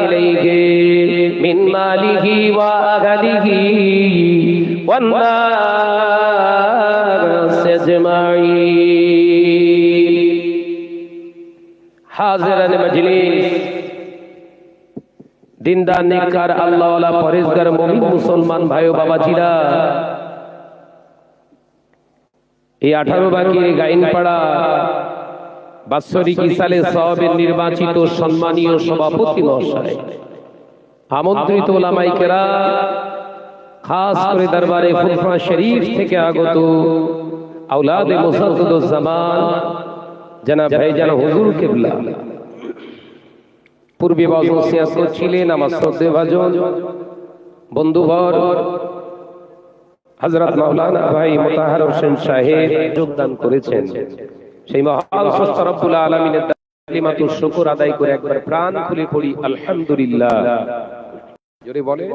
إليه من ماله وأهله والناس أجمعين حاضران مجلس দিনদার নেককার আল্লাহওয়ালা পরেজগার মুমিন মুসলমান ভাই ও বাবাজিরা, এই 18 বাকির গাইনপাড়া বাৎসরিক ইসালে সওয়াবের নির্বাচিত সম্মানীয় সভাপতি মহাশয়, আমন্ত্রিত উলামায়ে কেরাম, খাস করে দরবারে ফুরফা শরীফ থেকে আগত আওলাদে মুসাদ্দিদুজ জামান জনাব ভাইজান হুজুর কিবলা, পূর্বে ওসিয়াত করছিলেন আমার শ্রদ্ধেয় ভাজন বন্ধুবর হযরত মাওলানা ভাই মুতাহার হোসেন সাহেব যোগদান করেছেন। সেই মহান স্রষ্টা রব্বুল আলামিনের কালিমাতুল শুকর আদায় করে একবার প্রাণ খুলে পড়ি আলহামদুলিল্লাহ। জোরে বলে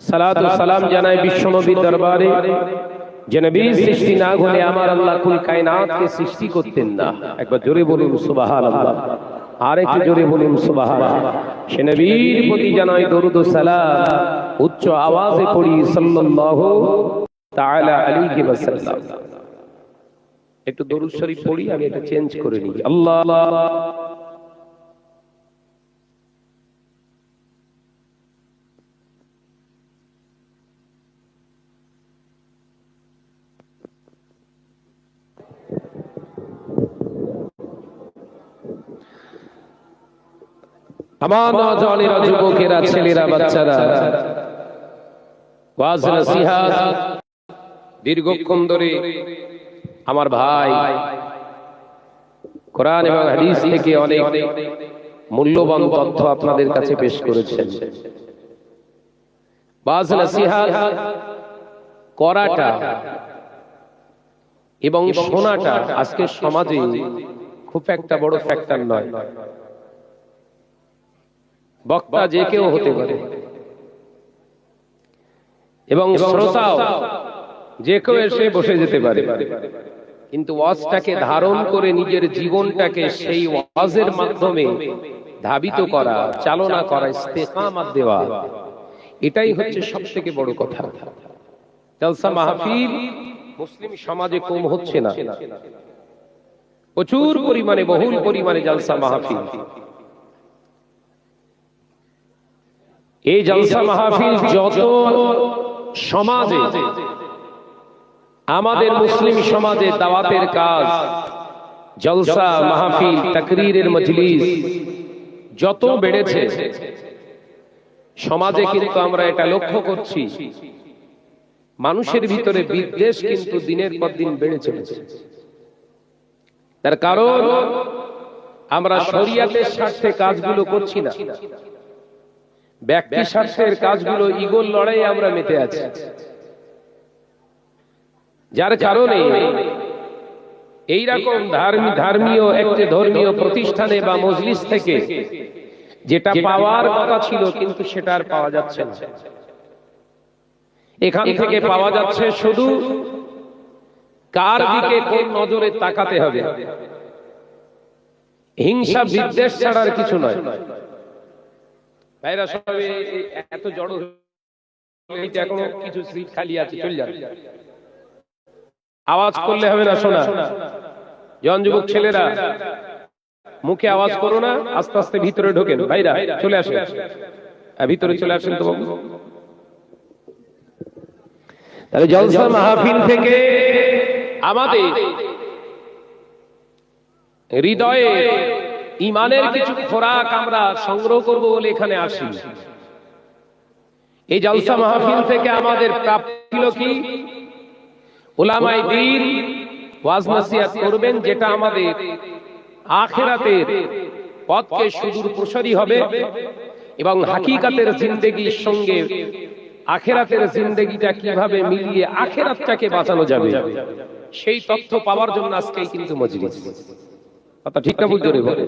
সালাতু সালাম জানাই বিশ্বনবীর দরবারে, যে নবী সৃষ্টি না হলে আমার আল্লাহ কুল কায়নাতকে সৃষ্টি করতেন না। একবার জোরে বলুন সুবহানাল্লাহ, আর একটু জোরে বলুন সুবহানাল্লাহ। সে নবীর প্রতি জানাই দরুদ ও সালাম, উচ্চ আওয়াজে পড়ি সাল্লাল্লাহু তাআলা আলাইহি ওয়াসাল্লাম। একটু দরুদ শরীফ পড়ি, আমি এটা চেঞ্জ করে নিই। আল্লাহ আমার নওজওয়ানেরা, যুবকেরা, ছেলেরা, বাচ্চারা, ওয়াজ নসিহত দীর্ঘক্ষণ ধরে আমার ভাই কোরআন এবং হাদিস থেকে অনেক মূল্যবান তথ্য আপনাদের কাছে পেশ করেছেন। ওয়াজ নসিহত করাটা এবং শোনাটা আজকে সমাজে খুব একটা বড় ফ্যাক্টর নয়। বক্তা যে কেউ হতে পারে এবং শ্রোতাও যে কেউ এসে বসে যেতে পারে, কিন্তু ওয়াজটাকে ধারণ করে নিজের জীবনটাকে সেই ওয়াজের মাধ্যমে ধাবিত করা, চালনা করা, ইস্তেকামাত দেওয়া, এটাই হচ্ছে সবথেকে বড় কথা। জলসা মাহফিল মুসলিম সমাজে কম হচ্ছে না, প্রচুর পরিমাণে, বহুল পরিমাণে জলসা মাহফিল। এই জলসা মাহফিল যত সমাজে, আমাদের মুসলিম সমাজে দাওয়াতের কাজ, জলসা মাহফিল, তাকরীরের মজলিস যত বেড়েছে, সমাজে কিন্তু আমরা এটা লক্ষ্য করছি, মানুষের ভিতরে বিদ্বেষ কিন্তু দিনের পর দিন বেড়ে চলেছে। তার কারণ আমরা শরিয়াতের স্বার্থে কাজগুলো করছি না, ব্যক্তি স্বার্থের কাজগুলো, ইগোর লড়াই আমরা মেতে আছি। যার কারণে এইরকম ধর্মীয় একটি ধর্মীয় প্রতিষ্ঠানে বা মজলিস থেকে যেটা পাওয়ার কথা ছিল কিন্তু সেটা আর পাওয়া যাচ্ছে না। এখান থেকে পাওয়া যাচ্ছে শুধু কার দিকে কোন নজরে তাকাতে হবে, হিংসা বিদ্বেষ ছাড়া আর কিছু নয়। ভাইরা সবাই এত জড়ো হয়েছে, এখনো কিছু সিট খালি আছে, চলে যান। আওয়াজ করলে হবে না, শোনা। জন যুবক ছেলেরা মুখে আওয়াজ করো না, আস্তে আস্তে ভিতরে ঢোকেন। ভাইরা চলে আসেন, ভিতরে চলে আসেন তো বাবু। তাহলে জলসা মাহফিল থেকে আমাদের হৃদয়ে ঈমানের কিছু খোরাক আমরা সংগ্রহ করব বলে এখানে আসি। এই জলসা মাহফিল থেকে আমাদের প্রাপ্তি হলো কি? উলামায়ে দ্বীন ওয়াজ নসিহত করবেন, যেটা আমাদের আখিরাতের পথকে সুদূর প্রসারী হবে এবং হাকিকাতের জিন্দেগির সঙ্গে আখিরাতের জিন্দেগিটা কিভাবে মিলিয়ে আখিরাতটাকে বাঁচানো যাবে, সেই তথ্য পাওয়ার জন্য আজকেই কিন্তু মজলিস। কথা ঠিক না ভুল? জোরে বলে,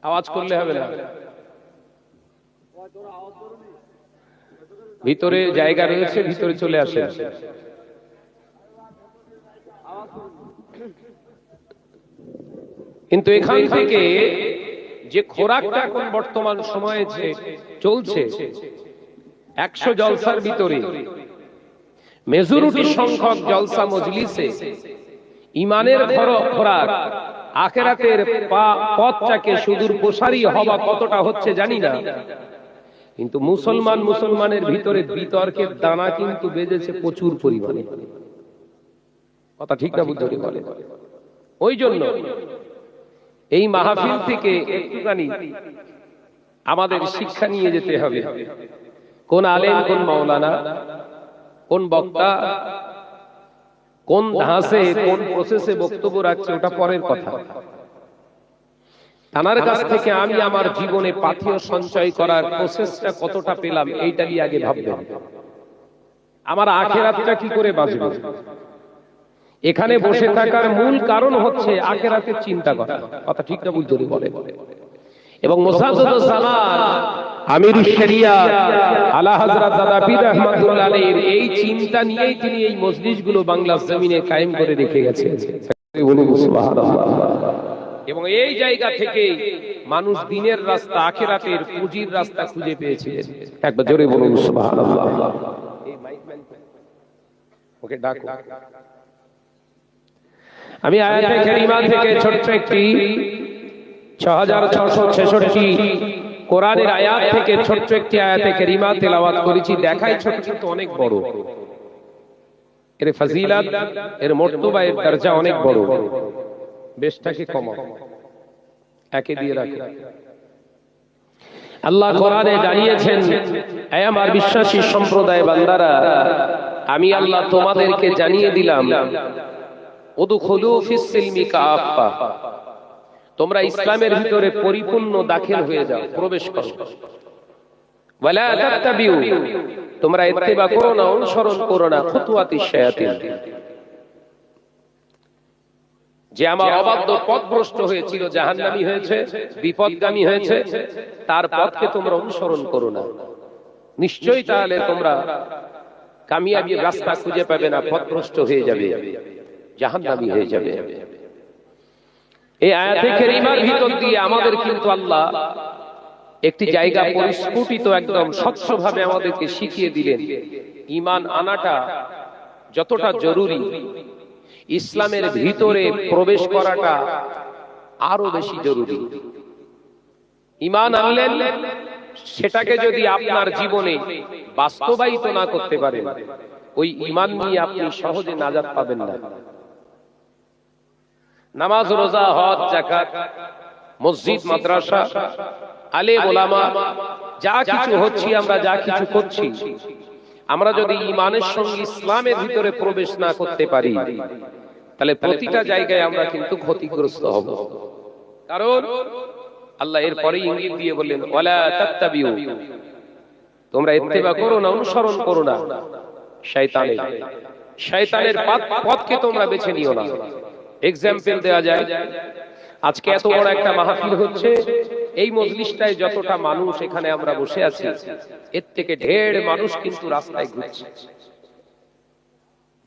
আওয়াজ করলে হবে না। ভিতরে জায়গা রয়েছে, ভিতরে চলে আসে। কিন্তু এখান থেকে যে খোরাকটা এখন বর্তমান সময়ে চলছে, 100 জলসার ভিতরে মেজরিটি সংখ্যক জলসা মজলিসে ইমানের খোরাক, আখিরাতের পথটাকে সুদূর প্রসারী হওয়া কতটা হচ্ছে জানি না, কিন্তু মুসলমানের ভিতরে বিতর্কের দানা কিন্তু বেজেছে প্রচুর পরিমাণে। কথা ঠিক না বুঝতে বলে? ওই জন্য এই মাহফিল থেকে একটুখানি আমাদের শিক্ষা নিয়ে যেতে হবে। কোন আলেম, কোন মাওলানা, কোন বক্তা, কোন ধাঁচে, কোন প্রসেসে বক্তব্য রাখছে ওটা পরের কথা। তার কাছ থেকে আমি আমার জীবনে পাথেয় সঞ্চয় করার প্রসেসটা কতটা পেলাম এইটা নিয়ে আগে ভাববেন। আমার আখিরাতটা কি করে বাঁচবে? এখানে বসে থাকার মূল কারণ হচ্ছে আখিরাতের চিন্তা করা। কথা ঠিক না বুঝতে বলে? এবং মুসাদ্দাদুস সালাত আমিরুশ শরিয়াত আলা হযরত দাদা পীর রহমাতুল্লাহ আলাইহির এই চিন্তা নিয়েই তিনি এই মজলিসগুলো বাংলার জমিনে কায়েম করে রেখে গেছেন। বলুন সুবহানাল্লাহ। এবং এই জায়গা থেকে মানুষ দিনের রাস্তা, আখিরাতের পুঁজির রাস্তা খুঁজে পেয়েছে। একবার জোরে বলুন সুবহানাল্লাহ। এই মাইকম্যান ওকে ডাকো। আমি আয়াতে কারিমা থেকে ছোট্ট একটি 6666 কোরআনের আয়াত থেকে ছোট্ট একটি আয়াতে কারিমা তেলাওয়াত করেছি। দেখাই ছোট কিন্তু অনেক বড়, এর ফজিলত, এর মর্তবা, এর দরজা অনেক বড়। বেশটাকে কমাও, একে দিয়ে রাখো। আল্লাহ কোরআনে জানিয়েছেন, হে আমার বিশ্বাসী সম্প্রদায় বান্দারা, আমি আল্লাহ তোমাদেরকে জানিয়ে দিলাম, উদখুলু ফিস সিলমি কাফা, তোমরা ইসলামের ভিতরে পরিপূর্ণ দাখিল হয়ে যাও, প্রবেশ করো। ওয়ালা তাত্তাবিউ, তোমরা ইত্তিবা করো না, অনুসরণ করো না খুতুওয়াতিশ শায়াতিন, যে আমার অবাধ্য পথভ্রষ্ট হয়েছিল, জাহান্নামী হয়েছে, বিপদগামী হয়েছে, তার পথকে তোমরা অনুসরণ করো না। নিশ্চয়ই তাহলে তোমরা কামিয়াবির রাস্তা খুঁজে পাবে না, পথভ্রষ্ট হয়ে যাবে, জাহান্নামী হয়ে যাবে। এই আয়াতে কারিমার ভিতর দিয়ে আমাদের কিন্তু আল্লাহ একটি জায়গা পরিস্ফুটিত একদম স্বচ্ছভাবে আমাদেরকে শিখিয়ে দিলেন, ঈমান আনাটা যতটা জরুরি, ইসলামের ভিতরে প্রবেশ করাটা আরো বেশি জরুরি। ঈমান আনলেন, সেটাকে যদি আপনার জীবনে বাস্তবায়িত না করতে পারেন, ওই ঈমান নিয়ে আপনি সহজে নাজাত পাবেন না। নামাজ, রোজা, হজ, যাকাত, মসজিদ, মাদ্রাসা, আলেম ওলামা, যা কিছু হচ্ছে, আমরা যা কিছু করছি, আমরা যদি ঈমানের সঙ্গে ইসলামের ভিতরে প্রবেশ না করতে পারি, তাহলে প্রতিটা জায়গায় আমরা কিন্তু ক্ষতিগ্রস্ত হব। কারণ আল্লাহ এরপরে ইঙ্গিত দিয়ে বললেন, ওয়ালা তাত্তাবিউ, তোমরা ইত্তিবা করো না, অনুসরণ করো না শয়তানের পথকে তোমরা বেছে নিও না। এক্সাম্পল দেয়া যায়, আজকে এত বড় একটা মাহফিল হচ্ছে, এই মজলিসটায় যতটা মানুষ এখানে আমরা বসে আছি, এর থেকে ঢের মানুষ কিন্তু রাস্তায় ঘুরছে।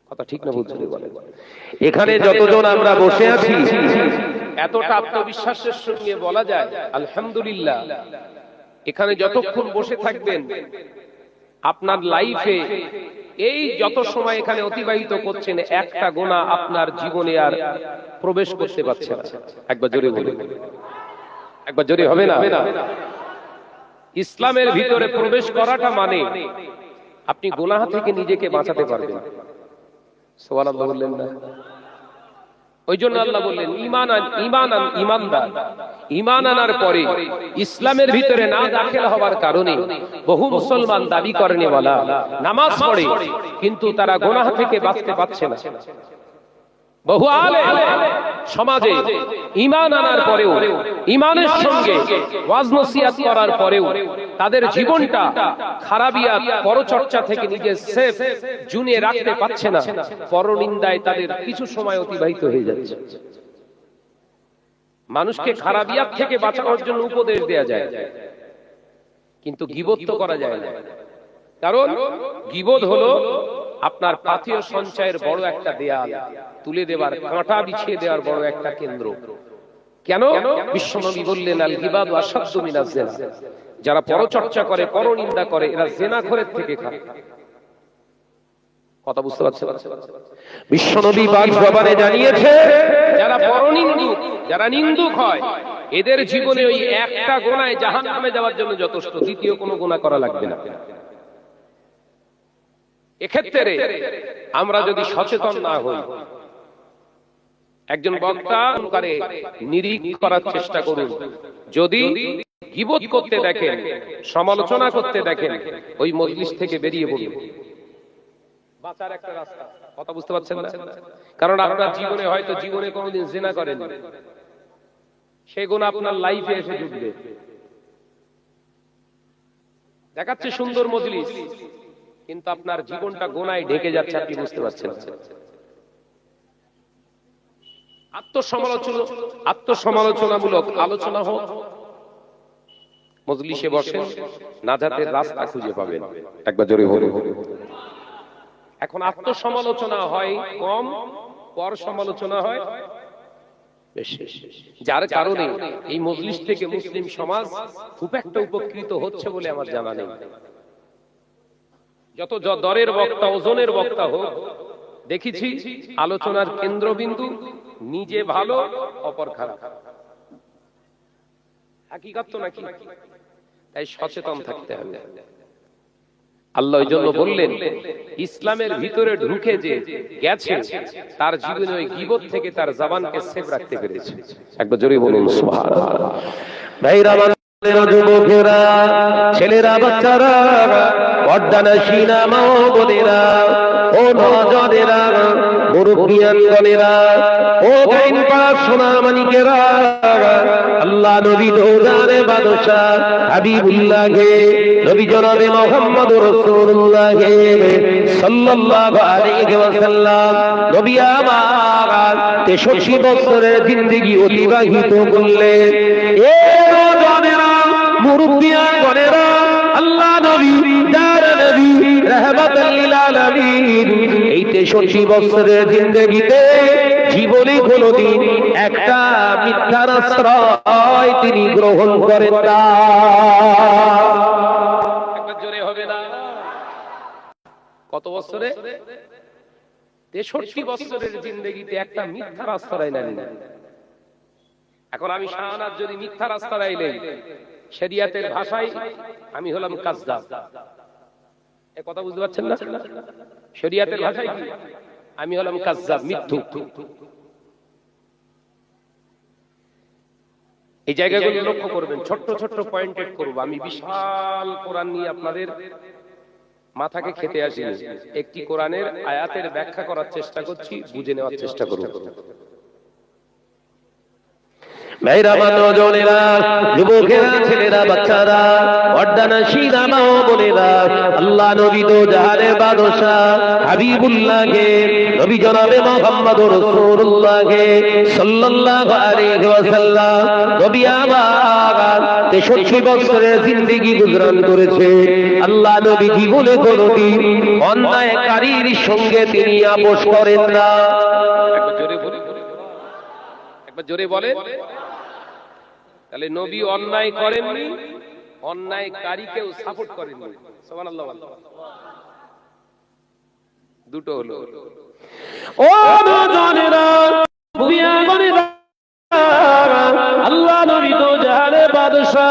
কথা ঠিক না বুঝতে বলে? এখানে যতজন আমরা বসে আছি, এতটা আত্মবিশ্বাসের সঙ্গে বলা যায় আলহামদুলিল্লাহ, এখানে যতক্ষণ বসে থাকবেন আপনার লাইফে, এই যত সময় এখানে অতিবাহিত করছেন, একটা গোনা আপনার জীবনে আর প্রবেশ করতে পারছে না। একবার জোরে বলুন, একবার জোরে হবে না? ইসলামের ভিতরে প্রবেশ করাটা মানে আপনি গুনাহ থেকে নিজেকে বাঁচাতে পারবেন। সুবহানাল্লাহ বললেন না? ওই জন্য আল্লাহ বললেন, ঈমানদার, ঈমান আনার পরে ইসলামের ভিতরে না দাখিল হওয়ার কারণে বহু মুসলমান দাবি করেনি বলা, নামাজ পড়ে, কিন্তু তারা গুনাহ থেকে বাঁচতে পারছে না। বহু আলেম সমাজে ঈমান আনার পরেও, ঈমানের সঙ্গে ওয়াজ নসিহত করার পরেও তাদের জীবনটা খারাপিয়াত, পরচর্চা থেকে নিজের সেফ জুনে রাখতে পারছে না। পরনিন্দায় তাদের কিছু সময় অতিবাহিত হয়ে যাচ্ছে। মানুষকে খারাপিয়াত থেকে বাঁচানোর জন্য উপদেশ দেয়া যায়, কিন্তু গীবত তো করা যায় না। কারণ গীবত হলো আপনার পাথেয় সঞ্চয়ের বড় একটা দেয়াল, তুলে দেবার, কাঁটা বিছিয়ে দেওয়ার বড় একটা কেন্দ্র। কেন? বিশ্বনবী বললেন আল গিবাদু আশাদ্দু মিনাজ জিনা, যারা পরচর্চা করে, পরনিন্দা করে, এরা জিনাখোরের থেকে খারাপ। কথা বুঝতে পারছেন? বিশ্বনবী পাক জবানে জানিয়েছে, যারা পরনিন্দুক, যারা নিন্দুক হয়, এদের জীবনে ওই একটা গুনাহ জাহান্নামে যাওয়ার জন্য যথেষ্ট, দ্বিতীয় কোনো গুনাহ করা লাগবে না। এক্ষেত্রে আমরা যদি সচেতন না হই, একজন বক্তা করে নিরীহ করার চেষ্টা করুন, যদি গীবত করতে দেখেন, সমালোচনা করতে দেখেন, ওই মজলিস থেকে বেরিয়ে পড়ুন। বাঁচার একটা রাস্তা। কথা বুঝতে পারছেন না? কারণ আপনার জীবনে হয়তো জীবনে কোনোদিন জিনা করেন, সেই গুনাহ আপনার লাইফে এসে জুটবে। দেখাচ্ছে সুন্দর মজলিস, কিন্তু আপনার জীবনটা গুনায় ঢেকে যাচ্ছে, আপনি বুঝতে পারছেন। আত্মসমালোচনামূলক আলোচনা হোক, মজলিসে বসেন, নাজাতের রাস্তা খুঁজে পাবেন। একবার জোরে বলুন। এখন আত্মসমালোচনা হয় কম, পর সমালোচনা হয় বেশি, যার কারণে এই মজলিস থেকে মুসলিম সমাজ খুব একটা উপকৃত হচ্ছে বলে আমার জানা নেই। যত দরের বক্তা, ওজনের বক্তা হোক, দেখেছি আলোচনার কেন্দ্রবিন্দু নিজে ভালো, অপর খারাপ। হাকিকত তো নাকি? তাই সচেতন থাকতে হবে। আল্লাহ ওই জন্য বললেন, ইসলামের ভিতরে ঢুকে যে গেছে, তার জীবনে ওই গীবত থেকে তার জবানকে সেভ রাখতে পেরেছে। একবার জোরে বলুন সুবহানাল্লাহ। ভাইরা, যুবকেরা, ছেলেরা, বাচ্চারা, পর্দানশীনা মা ও বোনেরা, ও নওজওয়ানেরা, মুরব্বিয়ানগণেরা, ও গাইন পাক সোনামানিকেরা, আল্লাহ নবী দৌজানে বাদশা হাবিবুল্লাহকে, নবী জনাবে মুহাম্মদুর রাসূলুল্লাহ সাল্লাল্লাহু আলাইহি ওয়াসাল্লাম, নবী আমার 63 বছরের জিন্দেগি অতিবাহিত করলেন। এ নওজওয়ানেরা, মুরব্বিয়ানগণেরা, আল্লাহ নবী, যার নবী রাহমাতাল লিল আলামিন, এই 63 বছরের জিন্দেগিতে জীবনে কোনদিন একটা মিথ্যার আশ্রয় তিনি গ্রহণ করেন না। একবার জোরে হবে না? কত বছরে? 63 বছরের জিন্দেগিতে একটা মিথ্যার আশ্রয় নেন। এখন আমি শাহানাত যদি মিথ্যার আশ্রয় নেই, শরিয়াতের ভাষায় আমি হলাম কাযযাব। এই কথা বুঝতে পারছেন না? শরিয়াতের ভাষায় কি? আমি হলাম কাযযাব, মিথ্যুক। এই জায়গাগুলো লক্ষ্য করবেন, ছোট্ট ছোট্ট পয়েন্টেড করব। আমি বিশাল কোরআন নিয়ে আপনাদের মাথাকে খেতে আসিনি, একটি কোরআনের আয়াতের ব্যাখ্যা করার চেষ্টা করছি, বুঝে নেওয়ার চেষ্টা করব। ভাইরা, নওজওয়ানেরা, যুবকেরা, ছেলেরা, বাচ্চারা, পর্দানশীনা মা ও বোনেরা, আল্লাহ নবী তো জাহানের বাদশা হাবিবুল্লাহকে, নবী জনাবে মুহাম্মদুর রাসূলুল্লাহ সাল্লাল্লাহু আলাইহি ওয়াসাল্লাম, নবী আমার 63 বছরের জিন্দেগি গুজরান করেছে। আল্লাহ নবী জীবনে কোনদিন অন্যায়কারীর সঙ্গে তিনি আপোষ করেন না। একবার জোরে বলেন। তাহলে নবী অন্যায় করেননি, অন্যায়কারীকেও সাপোর্ট করেননি। সুবহানাল্লাহ। দুটো হলো। ও নওজওয়ানেরা, বুড়িয়াগণেরা, আল্লাহ নবী তো জাহানের বাদশা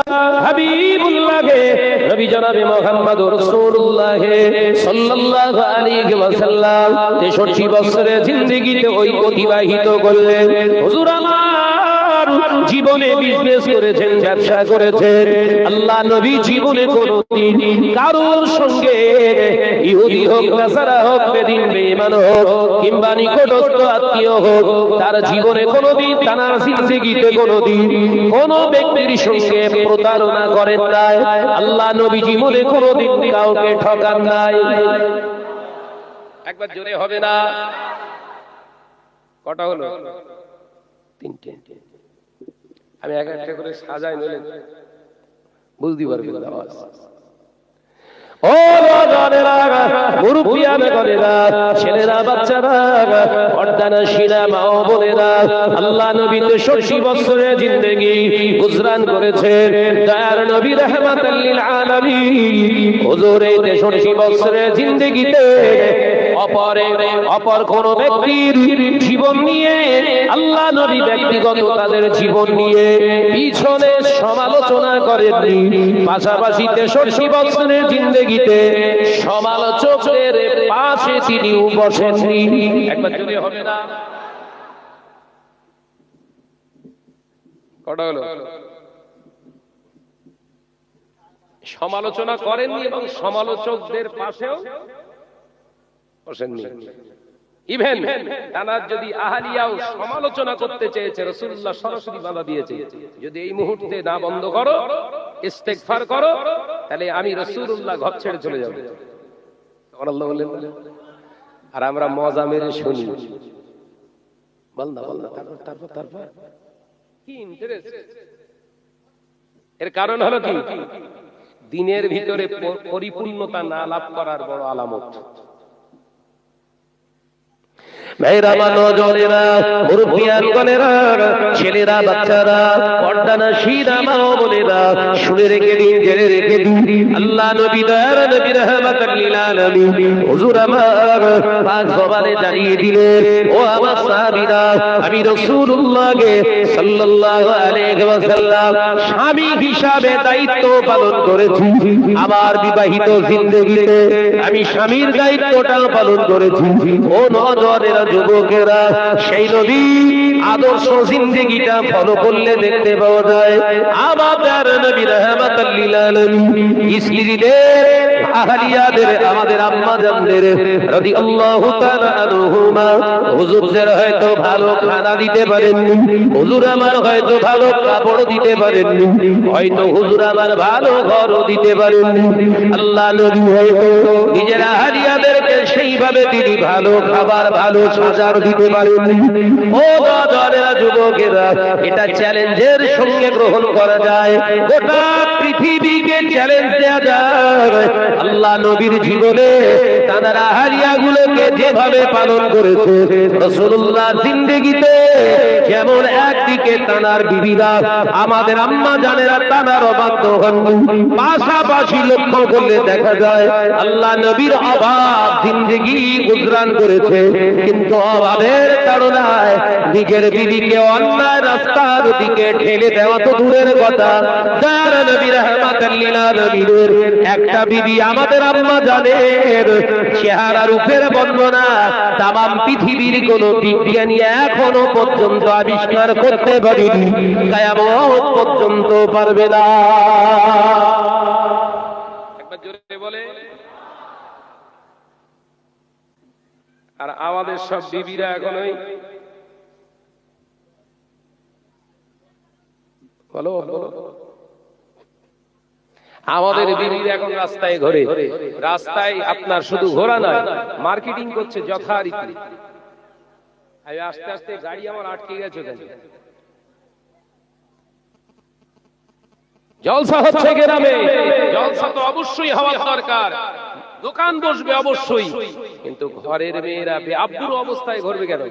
হাবিবুল্লাহকে, নবী জনাবে মুহাম্মদুর রাসূলুল্লাহ সাল্লাল্লাহু আলাইহি ওয়াসাল্লাম 63 বছরের জিন্দেগিতে ওই অতিবাহিত করলেন। হুজুর আমার জীবনে বিজনেস করেছেন, ব্যবসা করেছেন। আল্লাহ নবী জীবনে কোনদিন কারোর সঙ্গে, ইহুদি হোক, নাসারা হোক, বেদিন বেঈমান হোক, কিংবা নিকটস্থ আত্মীয় হোক, তার জীবনে কোনদিন, তার জিন্দেগিতে কোনদিন কোন ব্যক্তির সঙ্গে প্রতারণা করেন নাই। আল্লাহ নবী জীবনে কোনদিন কাউকে ঠকান নাই। একবার জোরে হবে না? কটা হলো? তিনটে। আমি এক একটা করে সাজাই নিলে বুঝতে পারবেন আওয়াজ। ও নওজওয়ানেরা, মুরব্বিয়ানেরা, ছেলেরা, বাচ্চারা, পর্দানশীরা, মা ও বোনেরা, আল্লাহ নবী 63 বছরের জিন্দেগি গুজরান করেছেন। দয়ার নবী রাহমাতাল লিল আলামিন হুজুর এই 63 বছরের জিন্দেগিতে অপর কোন ব্যক্তির জীবন নিয়ে, আল্লাহ নবী ব্যক্তিগত তাদের জীবন নিয়ে পিছনে সমালোচনা করেননি। পাশাপাশি 63 বছরের জিন্দেগিতে সমালোচকের পাশে তিনি বসেননি। একবার জোরে হবে না? কটা হলো? সমালোচনা করেননি এবং সমালোচকদের পাশেও বসেননি। ইভেন তানার যদি আহলিয়াও সমালোচনা করতে চেয়েছে, রাসূলুল্লাহ সরাসরি বাধা দিয়েছে, যদি এই মুহূর্তে না বন্ধ করো, ইস্তেগফার করো, তাহলে আমি রাসূলুল্লাহ ঘর ছেড়ে চলে যাব। সুবহানাল্লাহ বলেন। আর আমরা মজা মেরে শুনি, বল না তারপর কি ইন্টারেস্ট? এর কারণ হলো কি? দিনের ভিতরে পরিপূর্ণতা না লাভ করার বড় আলামত। মেয়েরা, নওজওয়ানেরা, মুরব্বিয়ানেরা, ছেলেরা, বাচ্চারা, পর্দানশীরা, মা ও বোনেরা, শুনে রেখে দিন, জেনে রেখে দিন, আল্লাহ নবী দয়ার নবী রাহমাতাল লিল আলামিন হুজুর আমার পাক জবানে জানিয়ে দিলেন, ও আমার সাহাবীরা, আমি রাসূলুল্লাহকে সাল্লাল্লাহু আলাইহি ওয়াসাল্লাম স্বামী হিসাবে দায়িত্ব পালন করেছি। আমার বিবাহিত জিন্দেগিতে আমি স্বামীর দায়িত্বটা পালন করেছি। ও নওজওয়ানেরা, যুবকেরা, সেই নবী আদর্শ জিন্দেগিটা ফলো করলে দেখতে পাওয়া যায় আমাদের নবী রাহমাতাল লিল আলামিন স্ত্রীদের, আহলিয়াদের, আমাদের আম্মা জানদের রাদিয়াল্লাহু তাআলা আনহুমা হুজুরদের হয়তো ভালো খানা দিতে পারেননি, হুজুর আমার হয়তো ভালো কাপড় দিতে পারেননি, হয়তো হুজুর আমার ভালো ঘরও দিতে পারেননি। আল্লাহ নবী হয়তো নিজের আহলিয়াদেরকে সেইভাবে তিনি ভালো খাবার, ভালো সাজার দিতে পারেননি। ও নওজওয়ানেরা, যুবকেরা, এটা চ্যালেঞ্জের সঙ্গে গ্রহণ করা যায়, গোটা পৃথিবীকে চ্যালেঞ্জ দেয়া যায়। আল্লাহ নবীর জীবনে তার আহলিয়াগুলোকে যেভাবে পালন করেছে, রাসূলুল্লাহ জিন্দেগিতে যেমন একদিকে তানার বিবিরা, আমাদের আম্মা জানেরা তানার অবাধ্য হননি, পাশাপাশি লক্ষ্য করলে দেখা যায় আল্লাহ নবীর অভাব জিন্দেগি গুজরান করেছে, কিন্তু অভাবের তাড়নায় নিজের বিবিকে অন্যায় রাস্তার দিকে ঠেলে দেওয়া তো দূরের কথা, তার নবী রাহমাতাল লিল আলামিনের একটা বিবি আমাদের আম্মা জানের চেহারা রূপের বর্ণনা তামাম পৃথিবীর কোন বিজ্ঞানী এখনো পর্যন্ত আবিষ্কার করতে পারেনি, কিয়ামত পর্যন্ত পারবে না। একবার জোরে বলে। আর আমাদের সব বিবিরা এখন ওই বলো, আমাদের বিবিরা এখন রাস্তায় ঘোরে, রাস্তায় আপনার শুধু ঘোরা নয়, মার্কেটিং করছে যথারীতি। আস্তে আস্তে গাড়ি আমার আটকে গেছে, জলসা হচ্ছে গ্রামে, জলসা তো অবশ্যই হওয়া দরকার, দোকান বসবে অবশ্যই, কিন্তু ঘরের মেয়েরা বেআব্রু অবস্থায় ঘুরবে কেন?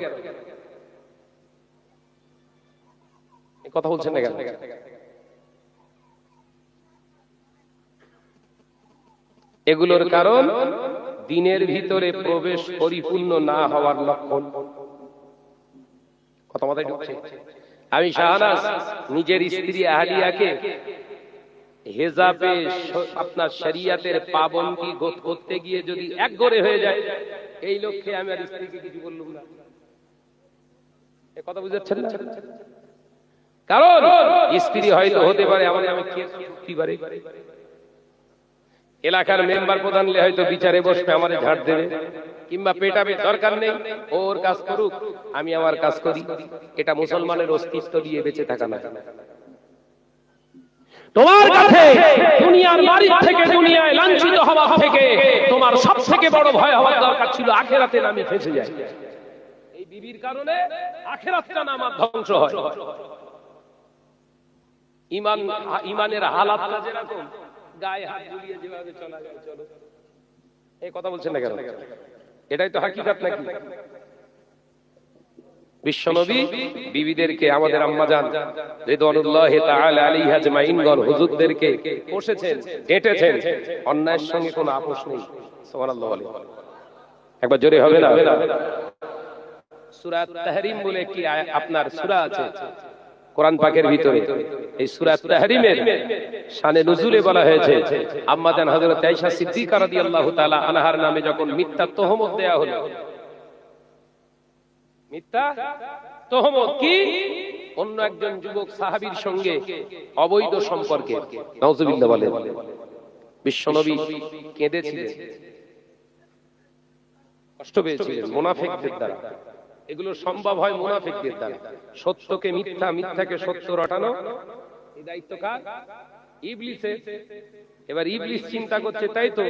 কথা বলছেন না কেন? এগুলোর কারণ দিনের ভিতরে প্রবেশ পরিপূর্ণ না হওয়ার লক্ষণ। কথা মাথায় ঢুকছে? আমি শাহনাজ নিজের স্ত্রী আহলিয়াকে হেজাবে আপনার শরিয়াতের পাবন্দি করতে গিয়ে যদি একগরে হয়ে যায়, এই লক্ষ্যে আমি আর স্ত্রীকে কিছু বললাম না। কথা বুঝাচ্ছেন না? কারণ স্ত্রী হয়তো হতে পারে আমার নামে কেস করতে পারে, এলাকার মেম্বার প্রধান হয়তো বিচারে বসবে, আমারে ঝাড় দেবে, কিংবা পেটাবে, দরকার নেই, ওর কাজ করুক, আমি আমার কাজ করি। এটা মুসলমানের অস্তিত্ব দিয়ে বেঁচে থাকা না। তোমার কাছে দুনিয়ার বাড়ির থেকে, দুনিয়ায় লাঞ্ছিত হওয়া থেকে তোমার সবথেকে বড় ভয় হওয়ার দরকার ছিল আখিরাতে আমি ফেঁসে যাই। এই বিবির কারণে আখিরাতটা না আমার ধ্বংস হয়। ইমানের হালাতটা যেরকম, গায়ে হাত বুলিয়ে যেভাবে চলা যায় চলো, এই কথা বলছেন না কেন? এটাই তো হাকিকত নাকি? বিশ্বনবী বিবিদেরকে, আমাদের আম্মাজান রিদওয়ানুল্লাহি তাআলা আলাইহা আজমাইনগণ হুজুরদেরকে বসেছেন, ডেটেছেন, অন্যায়ের সঙ্গে কোনো আপোষ নেই। সুবহানাল্লাহ। একবার জোরে হবে না? সূরা তাহরিম বলে একটি আপনার সূরা আছে কোরআন পাকের ভিতরে। এই সূরা তাহরিমের শানে নুজুলে বলা হয়েছে, আম্মাজান হযরত আয়েশা সিদ্দিকা রাদিয়াল্লাহু তাআলা আনহার নামে যখন মিথ্যা তহমত দেয়া হলো। মিথ্যা তহমত কি? অন্য একজন যুবক সাহাবীর সঙ্গে অবৈধ সম্পর্কে। নাউজুবিল্লাহ বলে। বিশ্বনবী কেঁদেছিলেন, কষ্ট পেয়েছিলেন মুনাফিকদের দ্বারা। এগুলো সম্ভব হয় মুনাফিকদের দ্বারা। সত্যকে মিথ্যা, মিথ্যাকে সত্য রটানো, এই দায়িত্ব কার? ইবলিসের। এবার ইবলিস চিন্তা করছে, তাই তো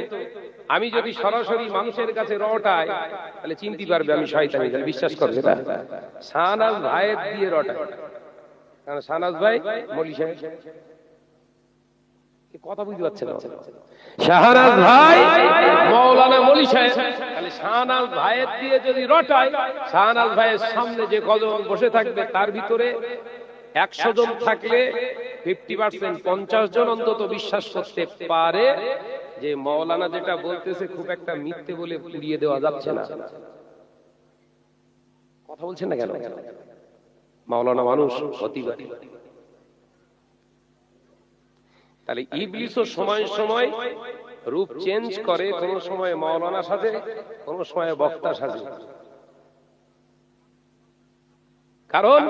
আমি যদি সরাসরি মানুষের কাছে রটাই তাহলে চিনতে পারবে আমি শয়তানি, তাহলে বিশ্বাস করবে না। শাহনাজ ভাইয়ের দিয়ে রটাই, কারণ শাহনাজ ভাই মৌলী সাহেব, কথা বুঝতে পারছেন না? শাহনাজ ভাই মাওলানা মৌলী সাহেব, তাহলে শাহনাজ ভাইয়ের দিয়ে যদি রটাই, শাহনাজ ভাইয়ের সামনে যে কজন বসে থাকবে তার ভিতরে 100 জন থাকলে 50%, 50 জন অন্তত বিশ্বাস করতে পারে যে মাওলানা যেটা বলতেছে খুব একটা মিথ্যে বলে পুড়িয়ে দেওয়া যাচ্ছে না। কথা বলছেন না কেন? মাওলানা মানুষ অতিবাদী। তাহলে ইবলিসও সময় সময় রূপ চেঞ্জ করে, কোন সময় মাওলানা সাজে, কোন সময় বক্তা সাজে। কারণ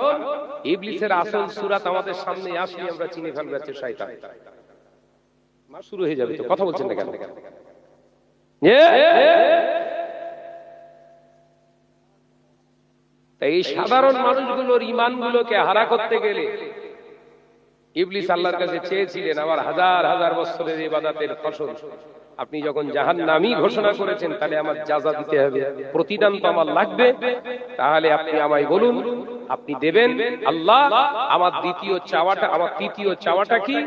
ইবলিসের আসল সূরাত আমাদের সামনে আসলে আমরা চিনে ফেলবো হচ্ছে শয়তান। শুরু হয়ে যাবে তো, কথা বলছেন না কেন? তাই এই সাধারণ মানুষগুলোর ঈমানগুলোকে হারা করতে গেলে ইবলিস আল্লাহর কাছে চেয়েছিলেন আবার হাজার হাজার বছরের ইবাদতের ফসল আপনি যখন জাহান্নামী ঘোষণা করেছেন, তাহলে আমার যাজা দিতে হবে, প্রতিদান তো আমার লাগবে। তাহলে আপনি আমায় বলুন, আপনি দেবেন। আল্লাহ আমার দ্বিতীয় চাওয়াটা, আমার তৃতীয় চাওয়াটা কি?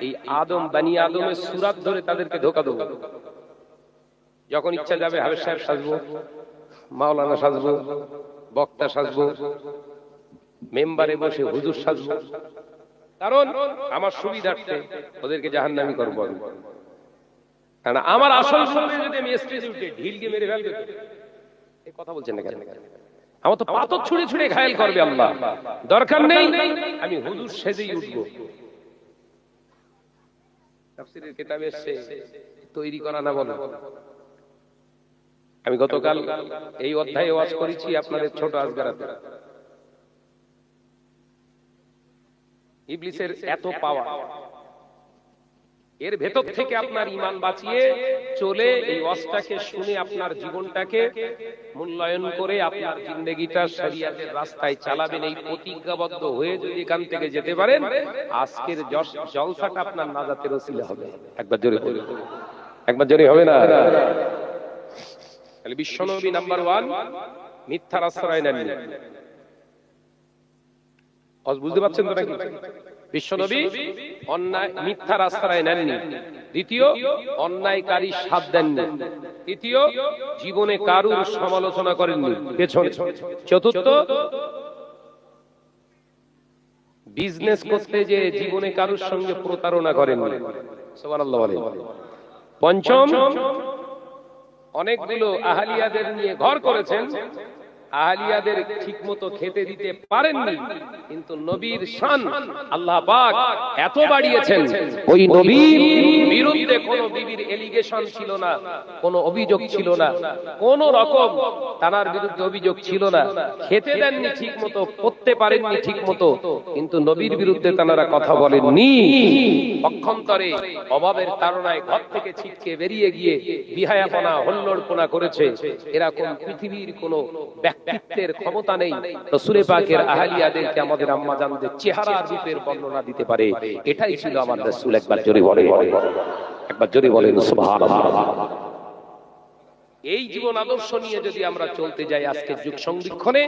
এই আদম, বানি আদমের সূরাত ধরে তাদেরকে ধোঁকা দেব। যখন ইচ্ছা যাবে হাফেজ সাহেব সাজবো, মাওলানা সাজবো, বক্তা সাজবো, মেম্বারে বসে হুজুর সাজবো, কারণ আমার সুবিধার্থে ওদেরকে জাহান্নামী করবো আমি। কারণ আমার আসল সময় যদি আমি স্টেজে উঠে ঢিলকে মেরে ফেলবে, এই কথা বলছেন না কেন? আমার তো পাথর ছুঁড়ে ছুঁড়ে ঘায়েল করবে আল্লাহ। দরকার নেই, আমি হুজুর সেজেই উঠবো। তাফসীরের কিতাবে এসেছে তৈরি করা না বলো। আমি গতকাল এই অধ্যায়ে ওয়াজ করেছি আপনাদের ছোট আজগারাতে। ইবলিসের এত পাওয়ার, এর ভেতর থেকে আপনার ঈমান বাঁচিয়ে চলে এই ওয়াজটাকে শুনে আপনার জীবনটাকে মূল্যায়ন করে আপনার জিন্দেগিটা শরিয়াতের রাস্তায় চালাবেন, এই প্রতিজ্ঞাবদ্ধ হয়ে যদি এখান থেকে যেতে পারেন, আজকের জলসাটা আপনার নাজাতের ওসিলা হবে। একবার জোরে বলুন, একবার জোরে হবে না? তাহলে বিশ্বনবী নাম্বার 1 মিথ্যার আশ্রয় নেননি। বুঝতে পারছেন তো নাকি? বিশ্বনবী অন্যায় মিথ্যার আশ্রয় নেননি। দ্বিতীয়, অন্যায়কারী সাথ দেননি। তৃতীয়, জীবনে কারুর সমালোচনা করেননি পেছনে। চতুর্থ, বিজনেস করতে যে জীবনে কারুর সঙ্গে প্রতারণা করেননি। সুবহানাল্লাহ বলেন। পঞ্চম, অনেকগুলো আহলিয়াদের নিয়ে ঘর করেছেন, আহলিয়াদের ঠিকমতো খেতে দিতে পারেননি, কিন্তু নবীর শান আল্লাহ পাক এত বাড়িয়েছেন, ওই নবীর বিরুদ্ধে কোন বিবির এলিগেশন ছিল না, কোন অভিযোগ ছিল না, কোন রকম তার বিরুদ্ধে অভিযোগ ছিল না। খেতে দেননি ঠিকমতো, পড়তে পারেননি ঠিকমতো, কিন্তু নবীর বিরুদ্ধে তারা কথা বলেননি। পক্ষান্তরে অভাবের তাড়নায় ঘর থেকে ছিটকে বেরিয়ে গিয়ে বিহায়াপনা, হল্লোড়পনা করেছে। এরকম পৃথিবীর কোন ব্যক্তিত্বের ক্ষমতা নেই রাসূল পাকের আহলিয়াদেরকে আমাদের আম্মাজানদের চেহারা রূপের বর্ণনা দিতে পারে। এটাই ছিল আমার রাসূল। একবার জোরে বলেন, একবার জোরে বলেন সুবহানাল্লাহ। এই জীবন আদর্শ নিয়ে যদি আমরা চলতে যাই আজকের যুগ সংরক্ষণে,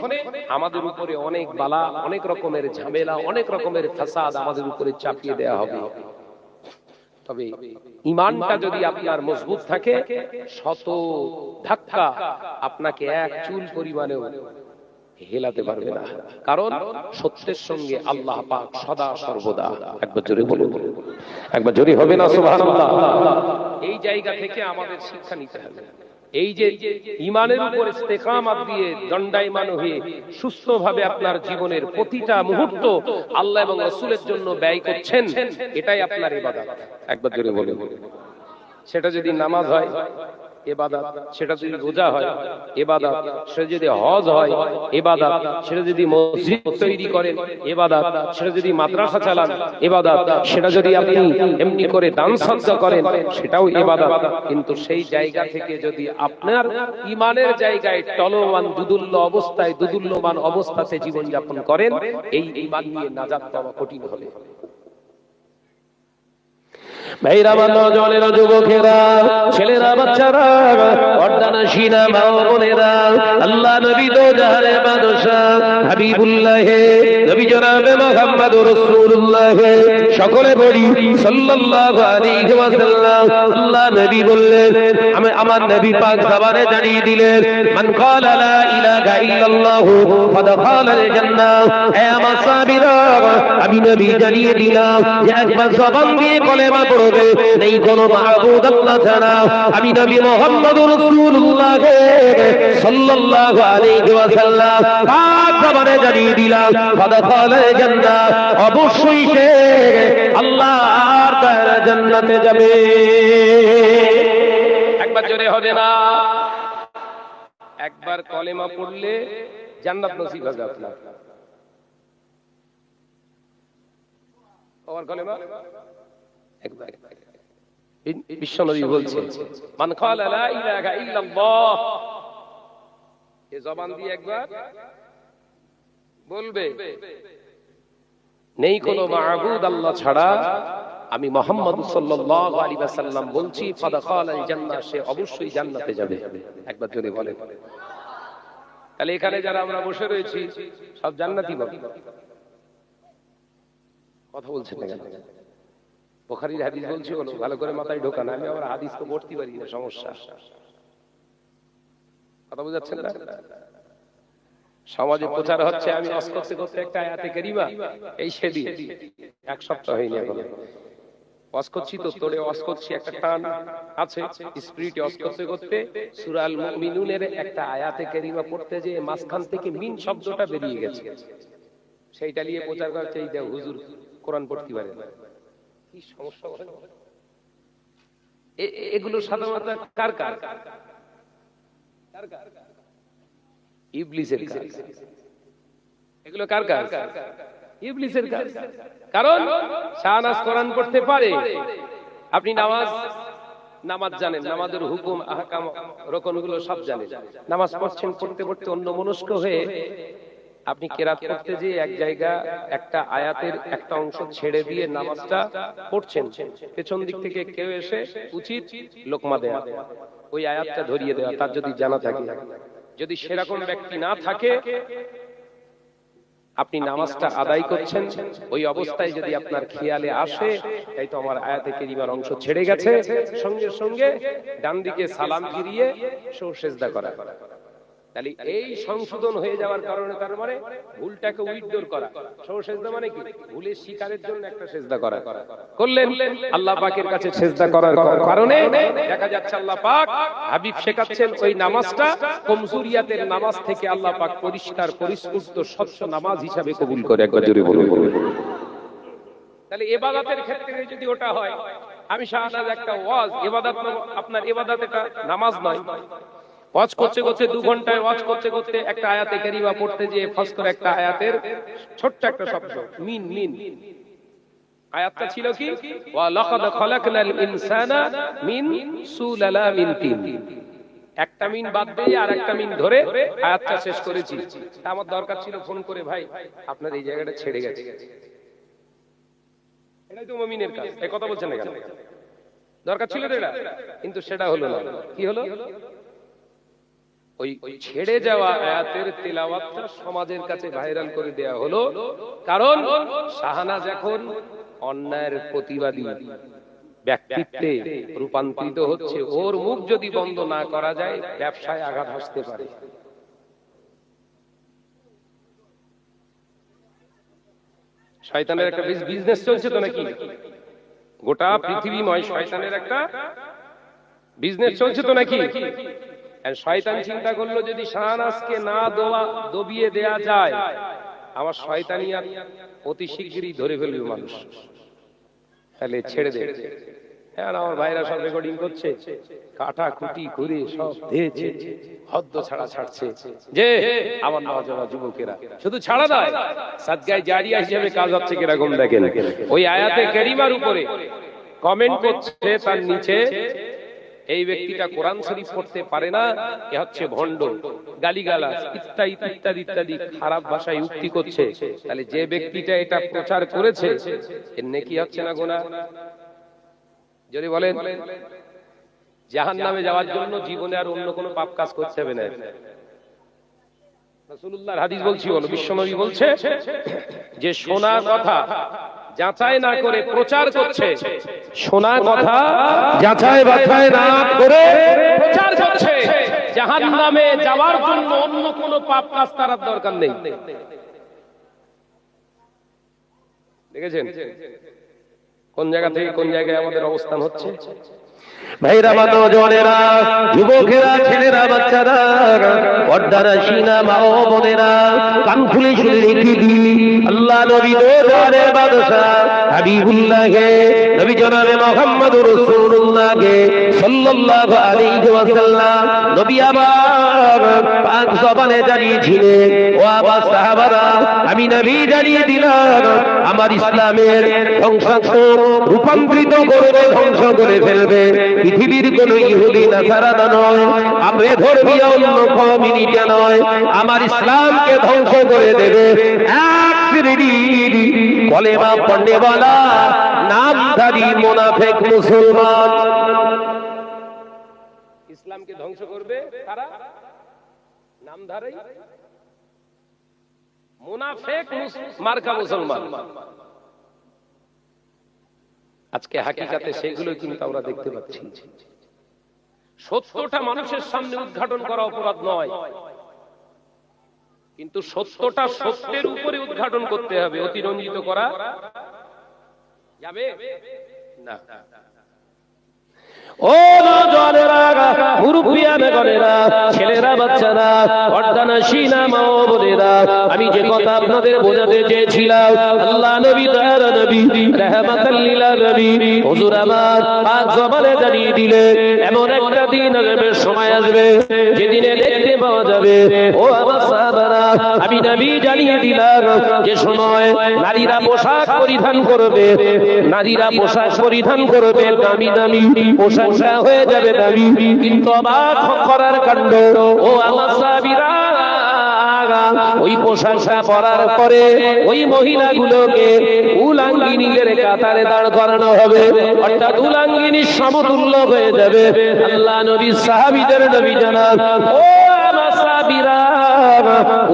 আমাদের উপরে অনেক বালা, অনেক রকমের ঝামেলা, অনেক রকমের ফাসাদ আমাদের উপরে চাপিয়ে দেওয়া হবে। তবে ঈমানটা যদি আপনার মজবুত থাকে, শত ধাক্কা আপনাকে এক চুল পরিমাণেও হেলাতে পারবে না, কারণ সত্যের সঙ্গে আল্লাহ পাক সদা সর্বদা। একবার জোরে বলুন, একবার জোরে হবে না সুবহানাল্লাহ। এই জায়গা থেকে আমাদের শিক্ষা নিতে হবে। এই যে ঈমানের উপর ইস্তেকামাত দিয়ে দণ্ডায়মান হয়ে সুস্থভাবে আপনার জীবনের প্রতিটা মুহূর্ত আল্লাহ এবং রাসূলের জন্য ব্যয় করছেন, এটাই আপনার ইবাদত। একবার জোরে বলুন। সেটা যদি নামাজ হয় ইবাদত, সেটা যদি রোজা হয় ইবাদত, সেটা যদি হজ হয় ইবাদত, সেটা যদি মসজিদ তৈরি করেন ইবাদত, সেটা যদি মাদ্রাসা চালান ইবাদত, সেটা যদি আপনি এমনি করে দান সদকা করেন সেটাও ইবাদত। কিন্তু সেই জায়গা থেকে যদি আপনার ঈমানের জায়গায় টলমান দুদুল্যমান অবস্থাতে জীবন যাপন করেন, এই ঈমান নিয়ে নাজাত পাওয়া কঠিন হবে। ভাইরা, নওজওয়ানেরা, যুবকেরা, ছেলেরা, বাচ্চারা, পর্দানশীনা মা ও বোনেরা, আল্লাহ নবী দো জাহানের বাদশাহ হাবিবুল্লাহ নবী জনাবে মুহাম্মদুর রাসূলুল্লাহ, সকলে বলি সাল্লাল্লাহু আলাইহি ওয়াসাল্লাম। আল্লাহ নবী বললেন, আমার নবী পাক জবানে জানিয়ে দিলেন, মান ক্বালা লা ইলাহা ইল্লাল্লাহ ফাদাখালাল জান্নাহ। হে আমার সাহাবীরা, আমি নবী জানিয়ে দিলাম যে একবার জবান দিয়ে কলেমা পড়বে, নেই কোনো মাবুদ আল্লাহ ছাড়া, আমি নবী মুহাম্মদুর রাসূলুল্লাহ সাল্লাল্লাহু আলাইহি ওয়াসাল্লাম পাক জবানে জানিয়ে দিলাম, ফাদাখালাল জান্নাহ, অবশ্যই সে আল্লাহর দয়ার জান্নাতে যাবে। একবার জোরে হবে না? একবার কলেমা পড়লে জান্নাত নসিব হবে আপনার। ওর কলেমা একবার বিশ্বনবী বলছেন, মান ক্বালা লা ইলাহা ইল্লাল্লাহ, এই জবান দিয়ে একবার বলবে, নেই কোনো মাবুদ আল্লাহ ছাড়া, আমি মুহাম্মদ সাল্লাল্লাহু আলাইহি ওয়াসাল্লাম বলছি, ফাদাখালাল জান্নাহ, সে অবশ্যই জান্নাতে যাবে। একবার জোরে বলেন। তাহলে এখানে যারা আমরা বসে রয়েছি সব জান্নাতি হবে। কথা বলছেন না কেন? বুখারীর হাদিস বলছি, বলো ভালো করে মাথায় ঢোকান। আমি আবার হাদিস তো পড়তে পারি না, সমস্যা। কথা বুঝাচ্ছেন না? সমাজে প্রচার হচ্ছে, আমি ওয়াজ করতে করতে একটা আয়াতে কারিমা, এই সেদিন এক সপ্তাহ হয়নি এখন ওয়াজ করছি, তো তোরে ওয়াজ করছি, একটা টান আছে স্পিরিটে ওয়াজ করতে করতে সূরা আল মুমিনুনের একটা আয়াতে কারিমা পড়তে যে মাঝখান থেকে মিন শব্দটা বেরিয়ে গেছে, সেইটা নিয়ে প্রচার করছে, এই দেখ হুজুর কোরআন পড়তে পারে না। কি সমস্যা বলেন? এগুলো সাধারণত কার কার? ইবলিসের কাজ। এগুলো কার কাজ? ইবলিসের কাজ। কারণ শাহনাজ কোরআন পড়তে পারে, আপনি নামাজ জানেন, নামাজের হুকুম আহকাম রকমগুলো সব জানেন, নামাজ পড়ছেন, পড়তে পড়তে অন্য মনস্ক হয়ে আপনি কেরাত পড়তে যে এক জায়গা একটা আয়াতের একটা অংশ ছেড়ে দিয়ে নামাজটা পড়ছেন, পেছন দিক থেকে কেউ এসে উচিত লোকমা দেয়া, ওই আয়াতটা ধরিয়ে দেওয়া, তার যদি জানা থাকে। যদি সেরকম ব্যক্তি না থাকে, আপনি নামাজটা আদায় করছেন, ওই অবস্থায় যদি আপনার খেয়ালে আসে তাই তো আমার আয়াতে কারিমার অংশ ছেড়ে গেছে, সঙ্গে সঙ্গে ডান দিকে সালাম ফিরিয়ে সেজদা করা। তাহলে এই সংশোধন হয়ে যাওয়ার কারণে, তার মানে ভুলটাকে উইথড্র করা। সেজদা মানে কি? ভুলের শিকারের জন্য একটা সেজদা করা করলেন আল্লাহ পাকের কাছে। সেজদা করার কারণে দেখা যাচ্ছে আল্লাহ পাক হাবিব শেখাচ্ছেন ওই নামাজটা কমজুরিয়াতের নামাজ থেকে আল্লাহ পাক পরিষ্কার পরিস্ফুট স্বচ্ছ নামাজ হিসাবে কবুল করে। একবার জোরে বলুন। তাহলে ইবাদতের ক্ষেত্রে যদি ওটা হয়, আমি শাহনাজ একটা ওয়াজ ইবাদত, আপনার ইবাদত এটা নামাজ নয়। ওয়াজ করতে করতে 2 ঘন্টায় ওয়াজ করতে করতে একটা আয়াতে কারিমা পড়তে যে ফস করে একটা আয়াতের ছোট্ট একটা শব্দ মিন, আয়াতটা ছিল কি? ওয়া লাকাদ খালাকনাল ইনসানা মিন সুলালামিন তিন। একটা মিন বাদ দিয়ে আর একটা মিন ধরে আয়াতটা শেষ করেছি। আমার দরকার ছিল ফোন করে, ভাই আপনার এই জায়গাটা ছেড়ে গেছে, এটাই তো মুমিনের কাজ। এই কথা বলছেন না কেন? দরকার ছিল এটা, কিন্তু সেটা হলো না। কি হলো? ওই ছেড়ে যাওয়া আয়াতের তিলাওয়াতটা সমাজের কাছে ভাইরাল করে দেয়া হলো। কারণ শাহনাজ এখন অন্যায়ের প্রতিবাদী ব্যক্তিত্বে রূপান্তরিত হচ্ছে, ওর মুখ যদি বন্ধ না করা যায় ব্যবসায় আঘাত আসতে পারে। শয়তানের একটা বিজনেস চলছে তো নাকি, গোটা পৃথিবীময় শয়তানের একটা বিজনেস চলছে তো নাকি। শয়তান চিন্তা করলো যদি শাহনাজকে না দবিয়ে দেয়া যায়, আমার শয়তানিয়াত অতি শীঘ্রই ধরে ফেলবে মানুষ, তাহলে ছেড়ে দে। হ্যাঁ, আমার ভাইরা সব রেকর্ডিং করছে, কাটা কুটি ঘুরে সব দিয়েছে, হদ্দ ছাড়া ছাড়ছে যে আমার নওজোয়ান যুবকেরা শুধু ছাড়া দেয়, সাদগায়ে জারিয়া হিসেবে কাজ হচ্ছে কিরকম দেখেন। ওই আয়াতে কারিমার উপরে কমেন্ট করছে, তার নিচে এই ব্যক্তিটা কোরআন শরীফ পড়তে পারে না, এ হচ্ছে ভণ্ড, গালিগালাজ ইত্যাদি ইত্যাদি ইত্যাদি খারাপ ভাষায় উক্তি করছে। তাহলে যে ব্যক্তিটা এটা প্রচার করেছে এর নেকি হচ্ছে না গুনাহ? যদি বলেন জাহান্নামে যাওয়ার জন্য জীবনে আর অন্য কোনো পাপ কাজ করতে হবে না। রাসূলুল্লাহর হাদিস বলছি, বলো বিশ্বনবী বলছে যে শোনা কথা যাচাই না করে প্রচার করছে, শোনা কথা যাচাই বাছাই না করে প্রচার করছে, জাহান্নামে যাওয়ার জন্য অন্য কোনো পাপ কাজ তার দরকার নেই। দেখেছেন কোন জায়গা থেকে কোন জায়গায় আমাদের অবস্থান হচ্ছে। ভাইরা, নওজোয়ানেরা, যুবকেরা, ছেলেরা, বাচ্চারা, পর্দারা সিনা মা ও বোনেরা, কান খুলে শুনে রেখে দিই, আল্লাহ নবী দরবারের বাদশা হাবিবুল্লাহকে, নবী জনাবে মুহাম্মদুর রাসূলুল্লাহকে সাল্লাল্লাহু আলাইহি ওয়াসাল্লাম নবী আবার পাক জবানে জানিয়েছিলেন, ও আবার সাহাবারা, আমি নবী জানিয়ে দিলাম আমার ইসলামের ধ্বংসাত্মক রূপান্তরিত করবে, ধ্বংস করে ফেলবে পৃথিবীর কোন ইহুদি নাসারা নয়, আমি ধর্মীয় অন্য কমিউনিটি নয়, আমার ইসলামকে ধ্বংস করে দেবে এক শ্রেণীর কলেমা পড়নেওয়ালা নামধারী মুনাফিক মুসলমান। ইসলামকে ধ্বংস করবে কারা? নামধারী মুনাফিক মার্কা মুসলমান। আজকে হাকিকাতে সেগুলো কিন্তু আমরা দেখতে পাচ্ছি। সত্যটা মানুষের সামনে উদ্ঘাটন করা অপরাধ নয়, কিন্তু সত্যটা সত্যের উপরে উদ্ঘাটন করতে হবে, অতিরঞ্জিত করা যাবে না। ও নওজোয়ানেরা, মুরব্বিয়ানেরা, ছেলেরা, বাচ্চারা, পর্দানশীনা মা ও বোনেরা, আমি যে কথা আপনাদের বোঝাতে চেয়েছিলাম, আল্লাহ নবী তার নবী রাহমাতাল লিল আলামিন হুজুর আমার পাক জবানে জানিয়ে দিলেন, এমন একটা দিন আসবে, সময় আসবে যেদিনে দেখতে পাওয়া যাবে, ও আমার সাহাবারা, আমি নবী জানিয়ে দিলাম যে সময় নারীরা পোশাক পরিধান করবে, নারীরা পোশাক পরিধান করবে, দামি দামি পোশাক হয়ে যাবে দামি, কিন্তু অবাক করার কাণ্ড, ও আমার সাহাবীরা, ওই পোশাকটা পরার পরে ওই মহিলাগুলোকে উলাঙ্গিনীদের কাতারে দাঁড় করানো হবে, অর্থাৎ উলাঙ্গিনীর সমতুল্য হয়ে যাবে। আল্লাহ নবী সাহাবীদের নবী জানান, ও আমার সাহাবীরা,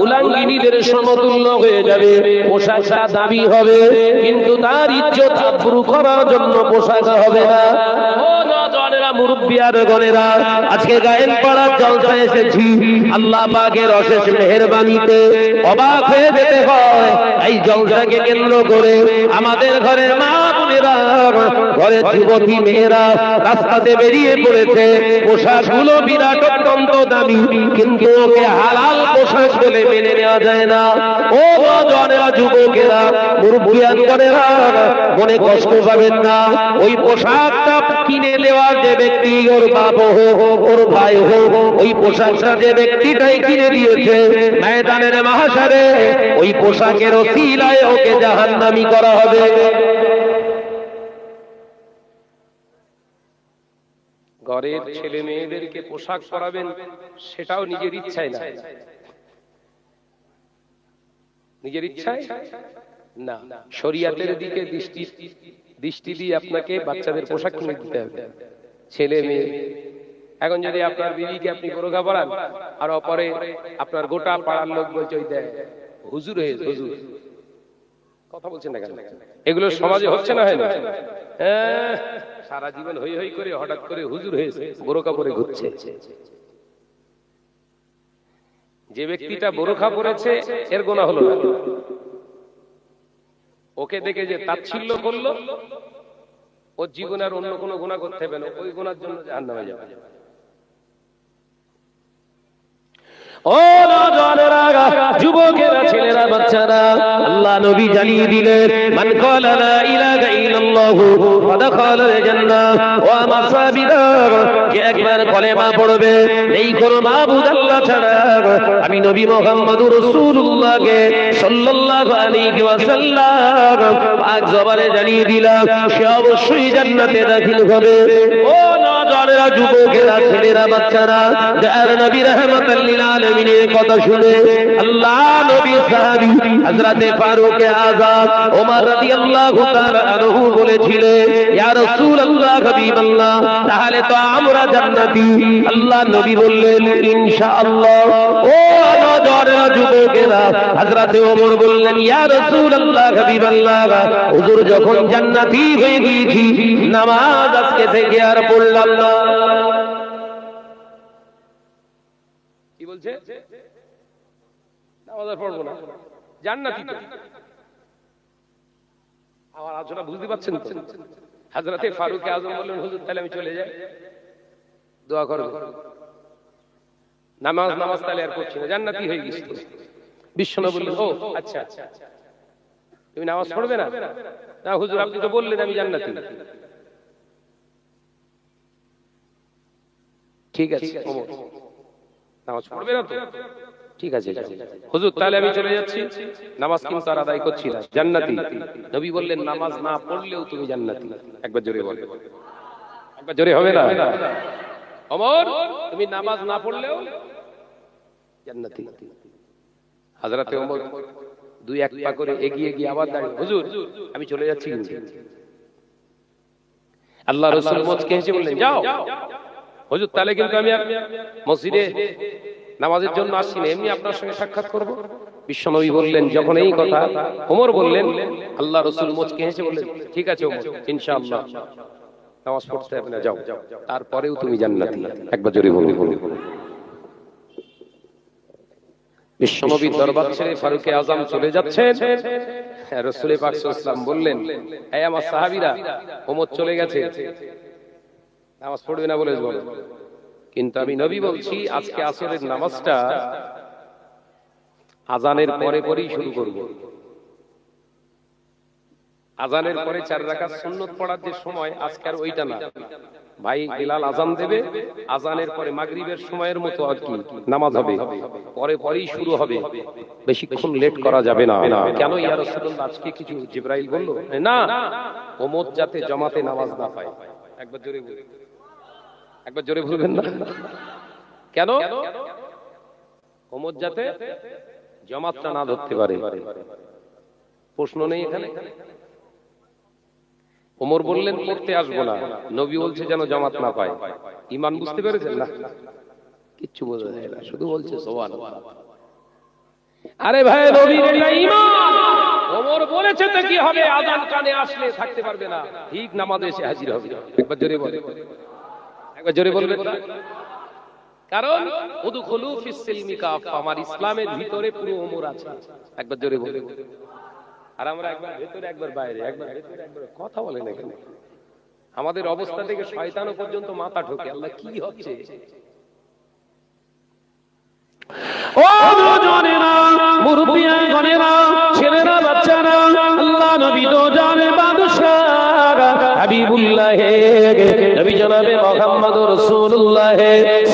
উলাঙ্গিনীদের সমতুল্য হয়ে যাবে, পোশাকটা দামি হবে, কিন্তু তার ইজ্জত আবরু করার জন্য পোশাক হবে না। ও নওজোয়ানেরা, মুরব্বিয়ানেরা, আজকে গায়েন পাড়ার জলসায় এসেছি, আল্লাহ পাকের অশেষ মেহেরবানিতে অবাক হয়ে যেতে হয়। এই জলসাকে কেন্দ্র করে আমাদের ঘরের মা বোনেরা, ঘরের যুবতী মেয়েরা রাস্তাতে বেরিয়ে পড়েছে, পোশাকগুলো বিরাট অত্যন্ত দামি, কিন্তু ওকে হালাল পোশাক বলে মেনে নেওয়া যায় না। ও নওজোয়ানেরা, যুবকেরা, মুরব্বিয়ানেরা, মনে কষ্ট পাবেন না, ওই পোশাকটা কিনে নেওয়ার যে ব্যক্তি, ওর বাপ হোক, ওর ভাই হোক, ওই পোশাকটা যে ব্যক্তিটাই কিনে দিয়েছে, ময়দানের মাহশারে ওই পোশাকের ওসিলায় ওকে জাহান্নামী করা হবে। ঘরের ছেলে মেয়েদেরকে পোশাক পরাবেন, সেটাও নিজের ইচ্ছায় না, নিজের ইচ্ছায় না, শরীয়তের দিকে দৃষ্টি দিয়ে আপনাকে বাচ্চাদের পোশাক কিনে দিতে হবে। ছেলে মেয়ে, এখন যদি আপনার বিবিকে আপনি বোরকা পরান আর অপরে আপনার গোটা পাড়ার লোক বলছে ওই দেয় হুজুর হয়ে, হুজুর কথা বলছেন না কেন? এগুলো সমাজে হচ্ছে না, হয় না? হ্যাঁ, সারা জীবন হই হই করে হঠাৎ করে হুজুর হয়েছে, বোরকা পরে ঘুরছে। যে ব্যক্তিটা বোরকা পরেছে এর গুনাহ হলো না, ওকে দেখে যে তাচ্ছিল্য করলো, ওর জীবনে আর অন্য কোনো গুনাহ করতে হবে না, ওই গুনার জন্য জাহান্নামে যাবে। ও নওজোয়ানেরা, যুবকেরা, ছেলেরা, বাচ্চারা, আল্লাহ নবী জানিয়ে দিলেন, মান ক্বালা লা ইলাহা ইল্লাল্লাহু ফাদাখালাল জান্নাহ। ও আমার সাহাবীরা, যে একবার কলেমা পড়বে, এই কোনো মাবুদ আল্লাহ ছাড়া, আমি নবী মুহাম্মদুর রাসূলুল্লাহকে সাল্লাল্লাহু আলাইহি ওয়াসাল্লাম পাক জবানে জানিয়ে দিলাম, সে অবশ্যই জান্নাতে দাখিল হবে। ও নওজোয়ানেরা, যুবকেরা, ছেলেরা, বাচ্চারা, যারা নবী রাহমাতাল লিল আলামিন কথা শুনে আল্লাহ নবী সাহাবী হযরতে ফারুক আযম ওমর রাদিয়াল্লাহু তাআলা আনহু বলেছিলেন, ইয়া রাসূলুল্লাহ, হাবিবাল্লাহ, তাহলে তো আমরা জান্নাতি। আল্লাহ নবী বললেন, ইনশাআল্লাহ। ও নওজোয়ান যুবকেরা, হযরতে ওমর বললেন, ইয়া রাসূলুল্লাহ, হাবিবাল্লাহ, হুজুর যখন জান্নাতি হয়ে গিয়েছি, নামাজ আজকে থেকে আর পড়লাম না। কি বলছে? নামাজ পড়বো না, জান্নাতি তো। আমার আলোচনা বুঝতে পারছেন তো? হযরতে ফারুক আযম বললেন, হুজুর তাহলে আমি চলে যাই, দোয়া করব, নামাজ তাহলে আর পড়ছি না, জান্নাতি হয়ে গেছি। বিশ্বনবী বললেন, ও আচ্ছা, তুমি নামাজ পড়বে না? না হুজুর, আপনি তো বললেন আমি জান্নাতি। ঠিক আছে, নামাজ পড়বে না তো? ঠিক আছে হুজুর, তাহলে আমি চলে যাচ্ছি, নামাজ কিন্তু আর আদায় করছি না, জান্নাতি। নবী বললেন, নামাজ না পড়লেও তুমি জান্নাতি। একবার জোরে বল, একবার জোরে হবে না? ওমর, তুমি নামাজ না পড়লেও জান্নাতি। হযরতে ওমর দুই এক পা করে এগিয়ে গিয়ে আবার দাঁড়িয়ে, হুজুর আমি চলে যাচ্ছি কিন্তু। আল্লাহ রাসূল মুচকে হেসে বললেন, যাও হুজুর, তাহলে কিন্তু আমি আর মসজিদে নামাজের জন্য আসছি না, এমনি আপনার সঙ্গে সাক্ষাৎ করব। বিশ্বনবী বললেন, যখন এই কথা ওমর বললেন, আল্লাহ রাসূল মুচকে হেসে বললেন, ঠিক আছে ওমর, ইনশাআল্লাহ নামাজ পড়তে হবে না, যাও, তারপরেও তুমি জান্নাতি। একবার জোরে বলুন। বিশ্বনবীর দরবার ছেড়ে ফারুক আযম চলে যাচ্ছেন, রাসূল পাক সাল্লাল্লাহু আলাইহি ওয়াসাল্লাম বললেন, এই আমার সাহাবীরা, ওমর চলে গেছে, নামাজ পড়বে না বলে বলো, কিন্তু আমি নবী বলছি, আজকে আসরের নামাজটা আজানের পরে পরেই শুরু করব। আজানের পরে 4 রাকাত সুন্নত পড়ার যে সময়, আজকে আর ওইটা না ভাই, বিলাল আজান দেবে, আজানের পরে মাগরিবের সময়ের মতো আর কি নামাজ হবে, পরে পরেই শুরু হবে, বেশিক্ষণ লেট করা যাবে না। কেন ইয়া রাসূলুল্লাহ, আজকে কিছু জিবরাইল বলল না, ওমর যাতে জামাতে নামাজ না পায়। একবার জোরে বলুন, একবার জোরে বলবেন না? কেন? ওমর যাতে জামাতটা না ধরতে পারে। প্রশ্ন নেই এখানে? ওমর বললেন, পড়তে আসবো না, নবী বলছে যেন জামাত না পায়। ঈমান বুঝতে পেরেছেন না? কিচ্ছু বোঝা যায় না, শুধু বলছে সুবহানাল্লাহ। আরে ভাই, নবীর এটা ঈমান। ওমর বলেছে তো কি হবে, আযান কানে আসলে থাকতে পারবে না, ঠিক নামাজে এসে হাজির হবে। একবার জোরে বলেন, একবার জোরে বলবেন না? কারণ উদখুলু ফিস সিলমি কাফা, আমার ইসলামের ভিতরে পুরো ওমর আছে। একবার জোরে বলেন। আর আমরা একবার ভেতরে একবার বাইরে, একবার ভেতরে একবার, কথা বলেন এখানে। আমাদের অবস্থা থেকে শয়তানও পর্যন্ত মাথা ঢোকে, আল্লাহ কি হচ্ছে? ও নওজোয়ানেরা, মুরব্বিয়ানেরা, ছেলেরা, বাচ্চারা, আল্লাহ নবী তো জানে বাদশাহ হাবিবুল্লাহ, নবী জনাবে মুহাম্মদুর রাসূলুল্লাহ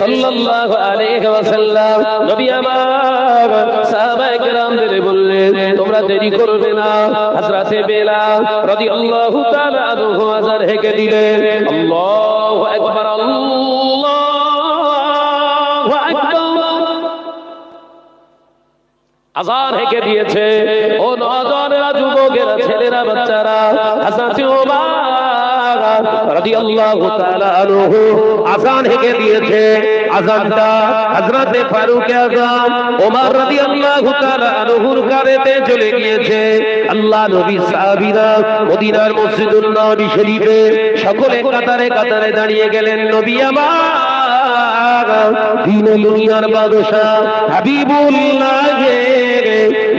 সাল্লাল্লাহু আলাইহি ওয়াসাল্লাম, নবী আমার সাহাবায়ে কেরামদের বললেন, তোমরা দেরি করবে না। হযরতে বেলাল রাদিয়াল্লাহু তাআলা আনহু আযান হেঁকে দিলেন, আল্লাহু আকবার, আল্লাহু আকবার। আযান হেঁকে দিয়েছে। ও নওজোয়ানেরা, যুবকেরা, ছেলেরা, বাচ্চারা, হযরতে ওমর রাদিয়াল্লাহু তাআলা আনহু আযান হেঁকে দিয়েছে। আযানটা হযরতে ফারুক আযম ওমর রাদিয়াল্লাহু তাআলা আনহুর কানেতে চলে গিয়েছে। আল্লাহ নবী সাহাবীরা মদিনার মসজিদুন নববী শরীফে সকলে কাতারে কাতারে দাঁড়িয়ে গেলেন। নবী আমার দিন দুনিয়ার বাদশা হাবিবুল্লাহ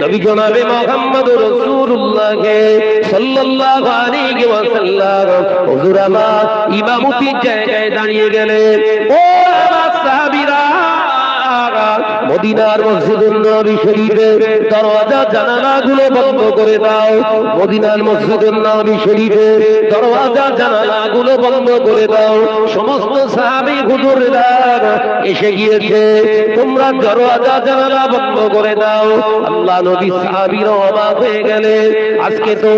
নবী জনাবে মুহাম্মদুর রাসূলুল্লাহ সাল্লাল্লাহু আলাইহি ওয়াসাল্লাম হুজুর আমার ইমামতির জায়গায় দাঁড়িয়ে গেলেন। ও আমার সাহাবীরা মদিনার মসজিদুন নববী শরীফের দরজা জানালাগুলো বন্ধ করে দাও। মদিনার মসজিদুন নববী শরীফের দরজা জানালাগুলো বন্ধ করে দাও। সমস্ত সাহাবী হুজুররা এসে গিয়েছে, তোমরা দরজা জানালা বন্ধ করে দাও। আল্লাহ নবী সাহাবীরা অবাক হয়ে গেলেন। আজকে তো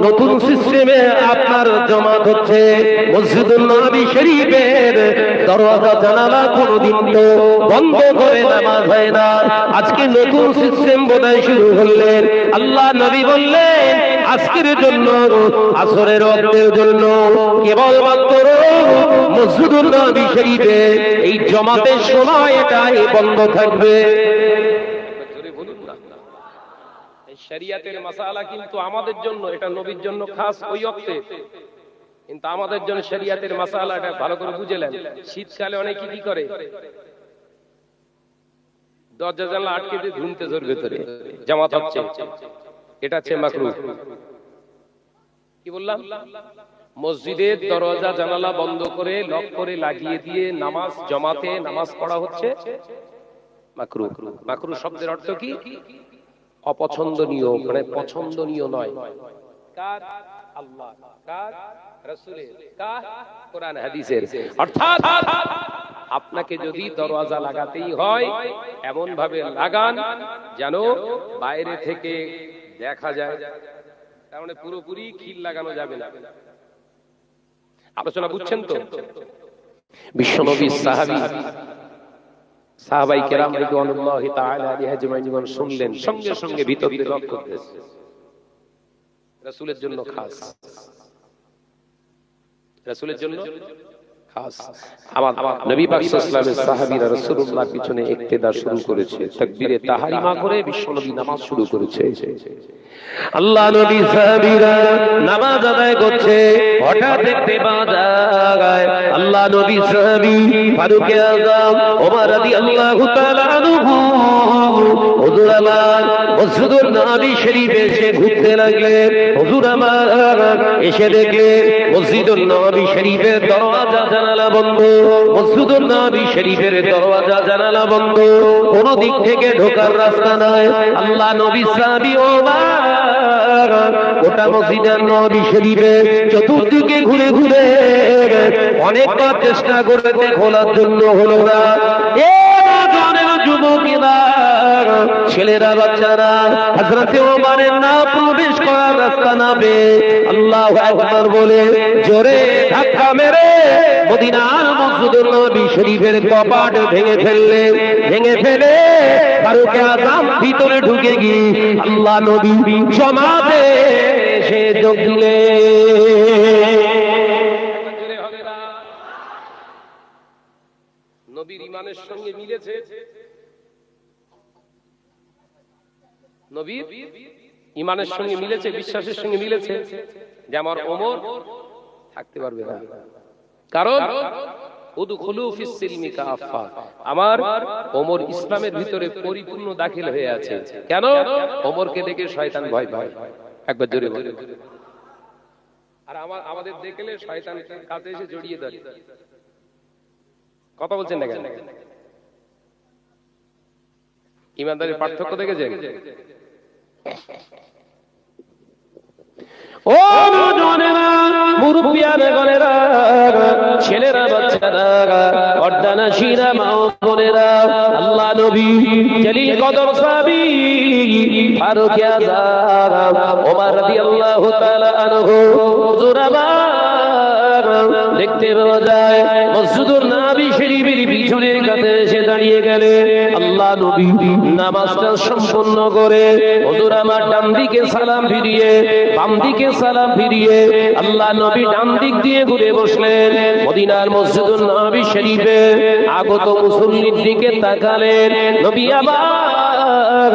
নতুন সিস্টেমে আপনার জামাত হচ্ছে, মসজিদুন নববী শরীফের দরজা জানালা কোনদিন তো বন্ধ করে নামাজ হয় না, আজকে নতুন সিস্টেম বোধহয় শুরু করলেন। আল্লাহ নবী বললেন আজকের জন্য আসরের ওয়াক্তের জন্য কেবলমাত্র মসজিদুন নববী শরীফে এই জামাতের সময় এটাই বন্ধ থাকবে। শরিয়াতের মাসালা কিন্তু আমাদের জন্য, এটা নবীর জন্য খাস ওই ওয়াক্তে, কিন্তু আমাদের জন্য শরিয়াতের মাসালা এটা ভালো করে বুঝলেন। শীতকালে অনেকে কি করে, দরজা জানলা আটকে দিয়ে ঘুমতে জোর ভেতরে জামাত হচ্ছে, এটা হচ্ছে মাকরুহ। কি বললাম? মসজিদের দরজা জানালা বন্ধ করে লক করে লাগিয়ে দিয়ে নামাজ জামাতে নামাজ পড়া হচ্ছে মাকরুহ। মাকরুহ শব্দের অর্থ কি? অপছন্দনীয়, মানে পছন্দনীয় নয়। কার? আল্লাহ, কার? রাসূলের, কার? কোরআন হাদিসের। অর্থাৎ আপনাকে যদি দরওয়াজা লাগাতেই হয় এমন ভাবে লাগান যেন বাইরে থেকে দেখা যায়, তার মানে পুরোপুরি খিল লাগানো যাবে না। আলোচনা বুঝছেন তো? বিশ্বনবী সাহাবাই কেরাম রাদিয়াল্লাহু তাআলা আজমাইন শুনলেন, সঙ্গে সঙ্গে ভিতর দিয়ে রক্ত করতেছে। রাসূলের জন্য খাস, রাসূলের জন্য খাস। আমার নবী পাক সাল্লাল্লাহু আলাইহি ওয়াসাল্লামের সাহাবীরা রাসূলুল্লাহর পিছনে ইক্তেদা শুরু করেছে, তাকবীরে তাহরিমা করে বিশ্বনবী নামাজ শুরু করেছে। আল্লাহ নবী সাহাবীরা নামাজ আদায় করছে, হঠাৎ দেখতে পাওয়া যায় আল্লাহ নবী সাহাবী ফারুক আযম ওমর রাদিয়াল্লাহু তাআলা আনহু হুজুর আমার মসজিদুন নববী শরীফে এসে ঘুরতে লাগলেন। হুজুর আমার এসে দেখলেন মসজিদুন নববী শরীফের দরজা জানালা বন্ধ, মসজিদুন নববী শরীফের দরজা জানালা বন্ধ, কোন দিক থেকে ঢোকার রাস্তা নাই। আল্লাহ নবী সাহাবী ওমর গোটা মসজিদুন নববী শরীফে চতুর্দিকে ঘুরে ঘুরে অনেকবার চেষ্টা করেছে, খোলার জন্য হলো না। যুবকেরা, ছেলেরা, বাচ্চারা হযরতে ওমরের না প্রবেশ করার রাস্তা না পেয়ে আল্লাহু আকবার বলে জোরে ধাক্কা মেরে মদিনার মসজিদুন নববী শরীফের কপাট ভেঙে ফেলে ফারুক আযম ভিতরে ঢুকে গিয়ে আল্লাহ নবী জামাতে এসে যোগ দিলেন। নবীর ঈমানের সঙ্গে মিলেছে, নবীর ঈমানের সঙ্গে মিলেছে, বিশ্বাসের সঙ্গে মিলেছে যে আমার ওমর থাকতে পারবে না, কারণ উদখুলু ফিস সিলমি কাফা, আমার ওমর ইসলামের ভিতরে পরিপূর্ণ দাখিল হয়ে আছে। কেন? ওমরকে দেখে শয়তান ভয় পায়। একবার জোরে বলে। আর আমাদের দেখলে শয়তান কাছে এসে জড়িয়ে ধরে। কথা বলছেন না কেন? ঈমানদারের পার্থক্য দেখেছেন? ও নওজওয়ানেরা, মুরব্বিয়ানে গনেরা, ছেলেরা, বাচ্চারা, পর্দানশীরা, মা ও বোনেরা, আল্লাহ নবী জলিল কদর সাহাবী ফারুক আযম ওমর রাদিয়াল্লাহু তাআলা আনহু হুজুর আমার দেখতে পাওয়া যায় মসজিদুল নবী শরীফের পিছনের কাছে এসে দাঁড়িয়ে গেলে আল্লাহ নবী নামাজটা সম্পন্ন করে হুজুর আমার ডান দিকে সালাম ফিরিয়ে বাম দিকে সালাম ফিরিয়ে আল্লাহ নবী ডান দিক দিয়ে ঘুরে বসলেন। মদিনার মসজিদুল নবী শরীফে আগত মুসল্লির দিকে তাকালেন। নবী আবার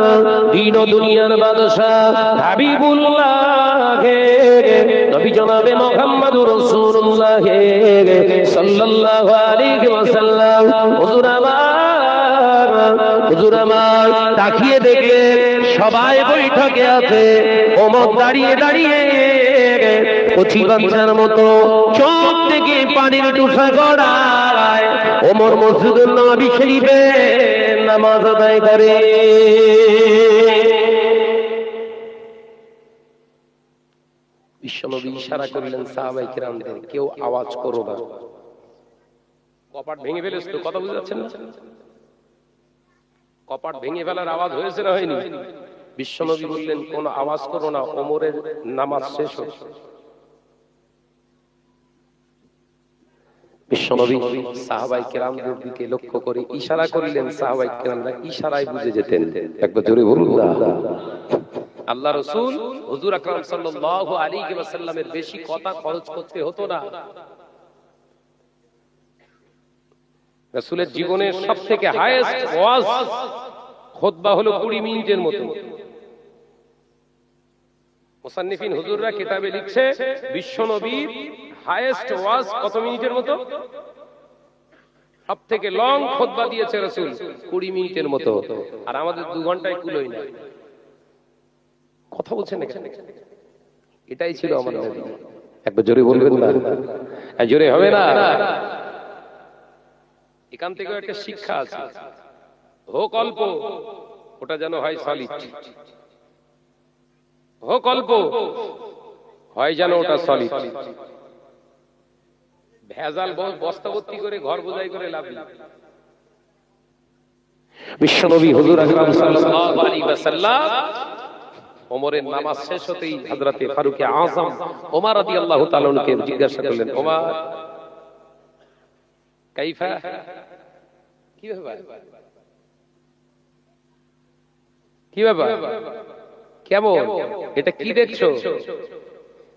দিন ও দুনিয়ার বাদশাহ হাবিবুল্লাহ নবী জনাবে মুহাম্মদুর রাসূলুল্লাহ সাল্লাল্লাহু আলাইহি ওয়াসাল্লাম হুজুর আমার তাকিয়ে দেখলেন সবাই বৈঠকে আছে, ওমর দাঁড়িয়ে দাঁড়িয়ে কচি বাচ্চার মতো চোখ থেকে পানির টুসা গড়ায় ওমর মসজিদুল নবী শরীফে নামাজ আদায় করে। বিশ্বনবী ইশারা করলেন সাহাবায়ে কিরামদের, কেউ আওয়াজ করো না। কপাট ভেঙে ফেলেছ তো, কথা বুঝতে পারছেন না? কপাট ভেঙে ফেলার আওয়াজ হয়েছে না হয়নি? বিশ্বনবী বললেন কোন আওয়াজ করো না, ওমরের নামাজ শেষ হচ্ছে। বিশ্বনবী সাহাবায়ে কিরামদের দিকে লক্ষ্য করে ইশারা করলেন, সাহাবায়ে কিরামরা ইশারায় বুঝে যেতেন। একবার জোরে বলুন না। আল্লাহ রাসূল হুজুর আকরাম সাল্লাল্লাহু আলাইহি ওয়াসাল্লামের বেশি কথা খরচ করতে হতো না। রাসূলের জীবনের সবথেকে হাইয়েস্ট ওয়াজ খুতবা হলো 20 মিনিটের মতো। মুসান্নিফিন হুজুররা কিতাবে লিখছে বিশ্বনবীর হাইয়েস্ট ওয়াজ কত মিনিটের মতো? সবথেকে লং খুতবা দিয়েছে রাসূল 20 মিনিটের মতো। আর আমাদের 2 ঘন্টায় কুলোই না। কথা বলছেন এখানে? এটাই ছিল আমাদের নবী। একবার জোরে বলবেন না? জোরে হবে না? এখান থেকে একটা শিক্ষা আছে, হোক অল্প ওটা যেন হয় সলিড, হোক অল্প হয় যেন ওটা সলিড। ভেজাল বস্তা ভর্তি করে ঘর বোঝাই করে লাভ নেই। বিশ্বনবী হুজুর আকরাম সাল্লাল্লাহু আলাইহি ওয়াসাল্লাম ওমরের নামাজ শেষ হতেই হযরতে ফারুক আযম ওমর রাদিয়াল্লাহু তাআলা কে জিজ্ঞাসা করলেন, ওমর কাইফা, কি ব্যাপার, কি ব্যাপার, কেমন, এটা কি দেখছো?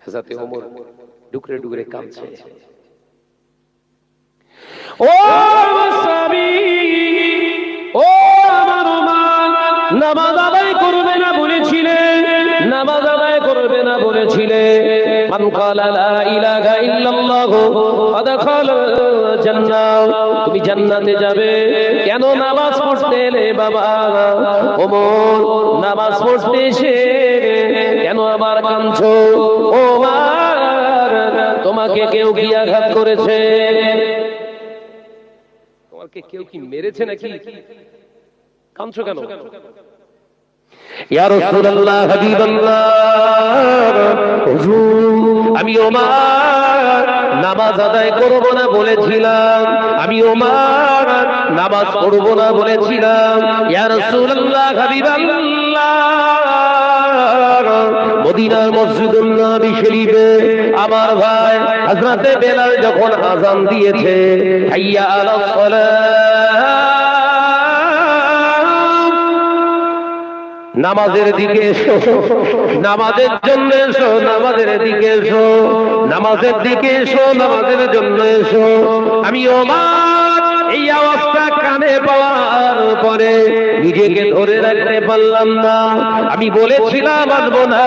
হযরতে ওমর ডুকরে ডুকরে কাঁদছে। ও সাহাবী, ও আমার ওমর, নামাজ আদায় করবে না বলেছিলে, নামাজ আদায় করবে না বলেছিলে। মান ক্বালা লা ইলাহা ইল্লাল্লাহু আদখালাল জান্নাহ, তুমি জান্নাতে যাবে। কেন নামাজ পড়তে এলে বাবা? ওমর নামাজ পড়তে এসে কেন আবার কাঁদছো? ওমর তোমাকে কেউ কি আঘাত করেছে? তোমাকে কেউ কি মেরেছে নাকি? কাঁদছো কেন? ইয়া রাসূলুল্লাহ, হাবিবাল্লাহ, হুজুর আমি ওমর নামাজ আদায় করব না বলেছিলাম, আমি ওমর নামাজ পড়ব না বলেছিলাম। ইয়া রাসূলুল্লাহ, হাবিবাল্লাহ, মদিনার মসজিদুল নবী শরীফে আমার ভাই হযরতে বেলাল যখন আযান দিয়েছে, হাইয়া আলাস সালাহ, নামাজের দিকে এসো, নামাজের জন্য এসো, নামাজের দিকে এসো, নামাজের দিকে এসো, নামাজের জন্য এসো। আমি ওমর এই আওয়াজটা কানে পাওয়ার পরে নিজেকে ধরে রাখতে পারলাম না। আমি বলেছিলাম মানব না,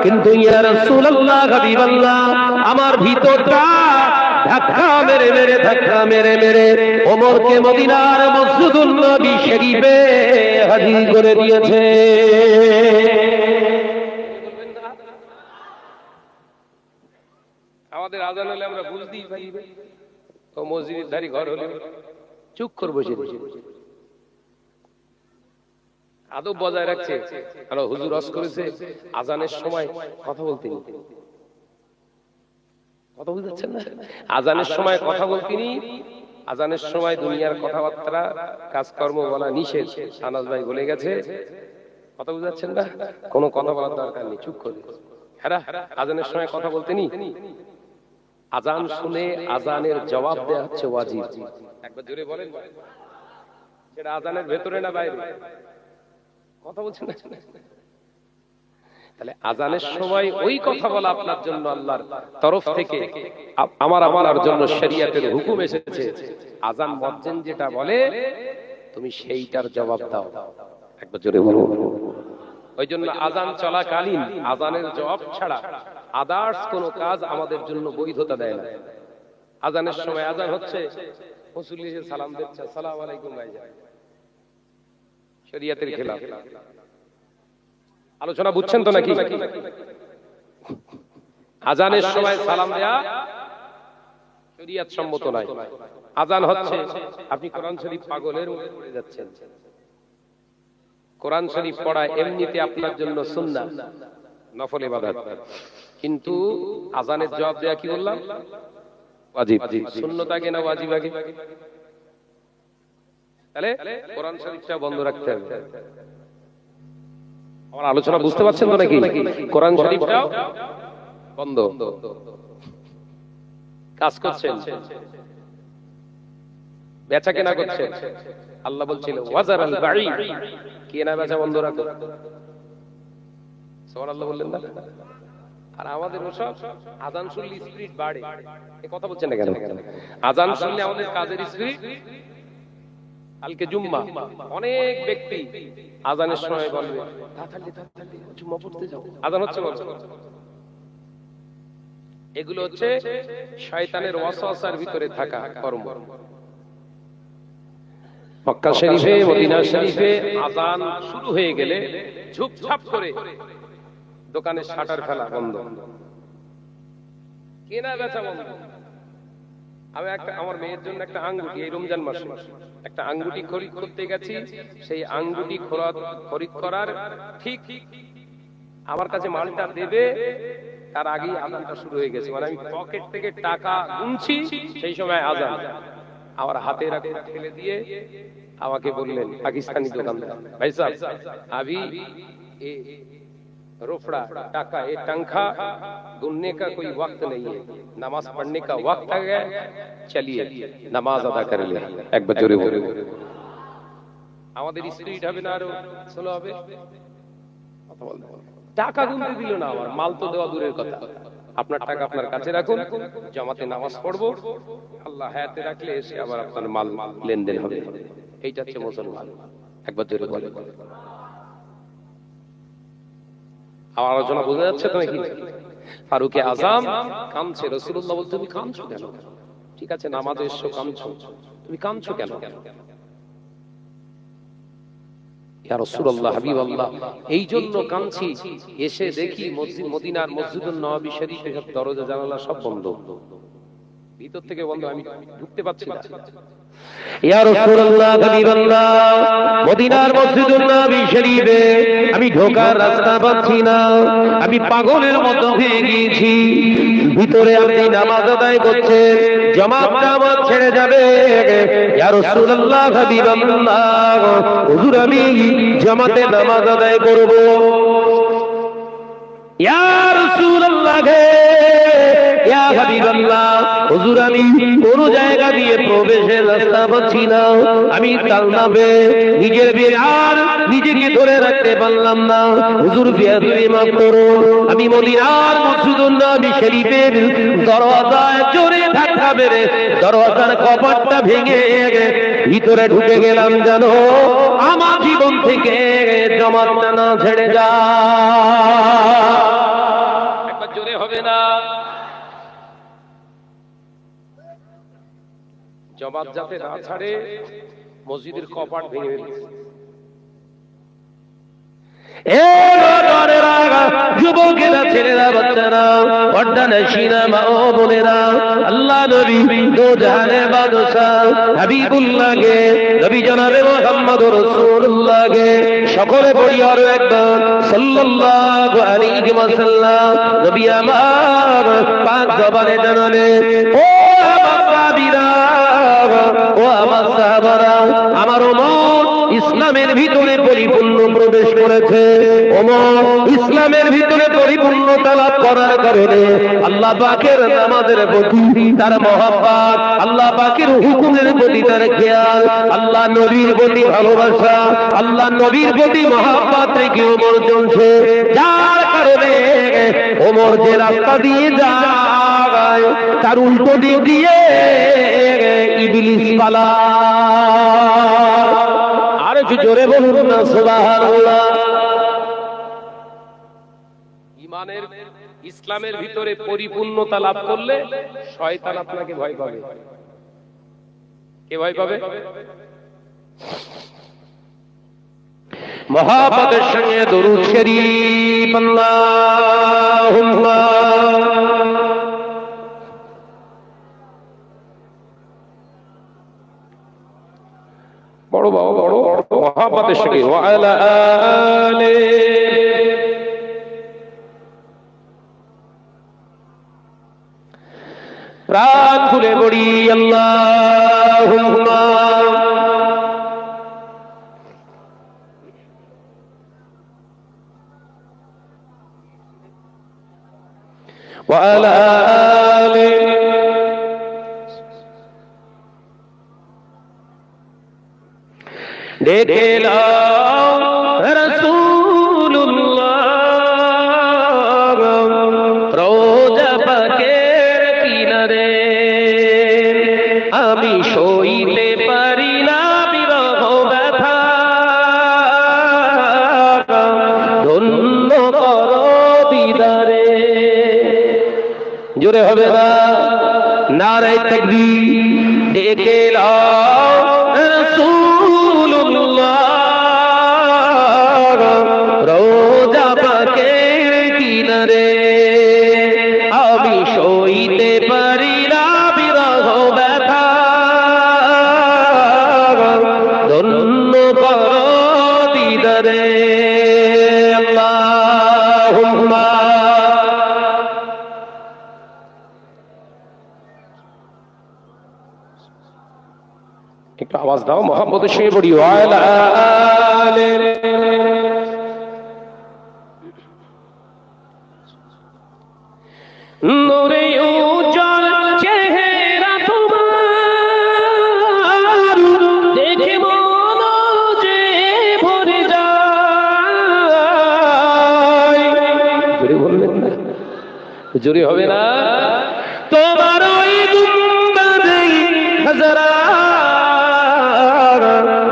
কিন্তু ইয়া রাসূলুল্লাহ, হাবিবাল্লাহ, আমার ভিতরটা ধাক্কা মেরে মেরে, ধাক্কা মেরে মেরে ওমরকে মদিনার মসজিদুল নবী শরীফে হাজির করে দিয়েছে। আমাদের আযান হলে আমরা বুঝতেই পারি তো মসজিদের ধারি ঘর হলে চুপ করে বসে বসে আদব বজায় রাখছে। হ্যালো হুজুর ওয়াজ করেছে, আযানের সময় কথা বলতেন, কথা বুঝাচ্ছেন না? আযানের সময় কথা বলতেনি, আযানের সময় দুনিয়ার কথাবার্তা কাজকর্ম বলা নিষেধ। আনাস ভাই বলে গেছে, কথা বুঝাচ্ছেন না? কোনো কথা বলার দরকার নেই, চুপ করে। হ্যাঁ, আযানের সময় কথা বলতেনি। আজান শুনে আজানের জবাব দেওয়া হচ্ছে ওয়াজিব। একবার জোরে বলেন, সেটা আজানের ভেতরে না বাইরে? কথা বলছেন না? তাহলে আজানের সময় ওই কথা বলা আপনার জন্য আল্লাহর তরফ থেকে আমার জন্য শরীয়তের হুকুম এসেছে। আজান মুয়াজ্জিন যেটা বলে তুমি সেইটার জবাব দাও। একবার জোরে বলো। ওই জন্য আজান চলাকালীন আজানের জবাব ছাড়া আদার্স কোনো কাজ আমাদের জন্য বৈধতা দেয় না। আজানের সময় আজান হচ্ছে, হুজুর এসে সালাম দিচ্ছে, আসসালামু আলাইকুম ভাইজান, শরীয়তের খেলাফ। আলোচনা বুঝছেন তো নাকি? আজানের সময় সালাম দেয়া শরীয়ত সম্মত নয়। আজান হচ্ছে, আপনি কোরআন শরীফ পাগলের মতো পড়ে যাচ্ছেন। কোরআন শরীফ পড়া এমনিতে আপনার জন্য সুন্নাহ, নফল ইবাদত, কিন্তু আজানের জবাব দেয়া কি বললাম? ওয়াজিব। সুন্নাত আগে না ওয়াজিব আগে? তাহলে কোরআন শরীফটা বন্ধ রাখতে হবে। আমার আলোচনা বুঝতে পারছেন তো নাকি? কোরআন শরীফটাও বন্ধ। কাজ করছেন, বেচা কেনা করছেন, আল্লাহ বলছিল ওয়াজারাল বাঈ, কেনা বেচা বন্ধ রাখো। সুবহানাল্লাহ বললেন না? আর আমাদের ওসব আজান শুনলে স্পিরিট বাড়ে, এই কথা বলছেন না কেন? আজান শুনলে আমাদের কাজের স্পিরিট। কালকে জুম্মা, অনেক ব্যক্তি আজানের সময় বলবে তাড়াতাড়ি জুম্মা পড়তে যাও, আজান হচ্ছে বলছে। এগুলো হচ্ছে শয়তানের ওয়াসওয়াসার ভিতরে থাকা কর্ম। মক্কা শরীফে, মদিনা শরীফে আজান শুরু হয়ে গেলে ঝুপঝাপ করে দোকানের শাটার ফেলা বন্ধ, কেনা বেচা বন্ধ। আমি আমার মেয়ের জন্য একটা আঙ্গুটি, এই রমজান মাসে একটা আঙ্গুটি খরিদ করতে গেছি। সেই আঙ্গুটি খরিদ করার ঠিক আমার কাছে মালটা দেবে তার আগেই আজানটা শুরু হয়ে গেছে। মানে আমি পকেট থেকে টাকা গুনছি, সেই সময় আজান। আমার হাতের আগে ফেলে দিয়ে আমাকে বললেন পাকিস্তানি দোকানদার, ভাই সাহেব अभी रोफड़ा टाका ये टंखा गुनने का कोई वक्त नहीं है, नमाज पढ़ने का वक्त आ गया, चलिए नमाज अदा कर ले। एक बार जोरे बोलो। আমাদের স্পিরিট হবে না, আরো স্লো হবে। টাকা গুনতে দিল না, আমার মাল তো দেওয়া দূরের কথা। আপনার টাকা আপনার কাছে রাখুন, জামাতে নামাজ পড়বো, আল্লাহ হায়াতে রাখলে এসে আবার আপনার মাল লেনদেন হবে। এইটা হচ্ছে মুসলমান। একবার জোরে বলে। আমার আলোচনা বোঝা যাচ্ছে তো নাকি? ফারুকে আজম কাঁদছে, রাসূলুল্লাহ বলতে তুমি কাঁদছো কেন? ঠিক আছে নামাজে এসো, কাঁদছো, তুমি কাঁদছো কেন? ইয়া রাসূলুল্লাহ, হাবিবাল্লাহ, এই জন্য কাঁদছি, এসে দেখি মদিনার মসজিদুন নববী শরীফের সব দরজা জানালা সব বন্ধ, ভিতর থেকে বন্ধ, আমি ঢুকতে পারছি না। ইয়া রাসূলুল্লাহ, হাবিবাল্লাহ, মদিনার মসজিদুন নববী শরীফে আমি ঢোকার রাস্তা পাচ্ছি না, আমি পাগলের মতো হয়ে গিয়েছি। ভিতরে আপনি নামাজ আদায় করছেন, জামাতটা আমার ছেড়ে যাবে। ইয়া রাসূলুল্লাহ, হাবিবাল্লাহ, হুজুর আমি জামাতে নামাজ আদায় করব। ইয়া রাসূলুল্লাহ, ইয়া হাবিবাল্লাহ, হুজুর আমি কোন জায়গা দিয়ে প্রবেশের রাস্তা পাচ্ছি না, আমি তালনাবে নিজের বিয়ার নিজেকে ধরে রাখতে পারলাম না। হুজুর বিয়াদবি মাফ করো। আমি মদিনার মসজিদুন নববী শরীফের দরওয়াজায় জোরে ধাক্কা মেরে দরওয়াজার কপাটটা ভেঙে ভিতরে ঢুকে গেলাম, জানো আমার জীবন থেকে জামাতটা না ছেড়ে যা। একবার জোরে হবে না? জামাত যাতে না ছাড়ে, মসজিদের কপাট ভেঙে ফেলেছে। যুবকেরা, ছেলেরা, বাচ্চারা, পর্দানশীনা মা ও বোনেরা, আল্লাহ নবী দো জাহানের বাদশাহ হাবিবুল্লাহকে, নবী জনাবে মুহাম্মদুর রাসূলুল্লাহকে সকলে পড়ি আরো একবার সাল্লাল্লাহু আলাইহি ওয়াসাল্লাম। নবী আমার পাক জবানে জানালেন, ও আমার সাহাবীরা, ও আমার সাহাবারা, আমার উম্মত ইসলামের ভিতরে পরিপূর্ণ প্রবেশ করেছে, ওমর ইসলামের ভিতরে পরিপূর্ণতা লাভ করার কারণে আল্লাহ পাকের নামাজের প্রতি তার মহব্বত, আল্লাহ পাকের হুকুমের প্রতি তার খেয়াল, আল্লাহ নবীর প্রতি ভালোবাসা, আল্লাহ নবীর প্রতি মহব্বত রেখে ওমর চলছে। যার কারণে ওমর যে রাস্তা দিয়ে যায় তার উল্টো দিক দিয়ে ইবলিস পালায়। আর একটু জোরে বলুন না সুবহানাল্লাহ। ইমানের ইসলামের ভিতরে পরিপূর্ণতা লাভ করলে শয়তান আপনাকে ভয় পাবে। কে ভয় পাবে? মহাপদের সঙ্গে দরুদ শরীফ আল্লাহুম্মা বড় বাবা বড় মহাপদের সঙ্গে ওয়া আলা আলি প্রাণ খুলে বলি আল্লাহুম্মা ওয়া আলা আলি ডেকে নাও রাসূলুল্লাহ রোজা পাকের কিনারে, আমি সইতে পারি না বিরহ ব্যথা, ধন্য করো দিদারে। জোরে হবে না নারে তাকবীর। ডেকে নাও রাসূলুল্লাহ রোজা পাকের কিনারে, আমি সইতে পারি না বিরহ ব্যথা, ধন্য করো দিদারে। আল্লাহুম্মা একটু আওয়াজ দাও, মোহাম্মদের সঙ্গে পড়ি ওয়া আলা আলি নূরে উজ্জ্বল চেহারা তোমার, দেখে মন যে ভরে যায়। জোরে বলবেন না, জোরে হবে না। তোমার ওই গুম্বাদে হাজারা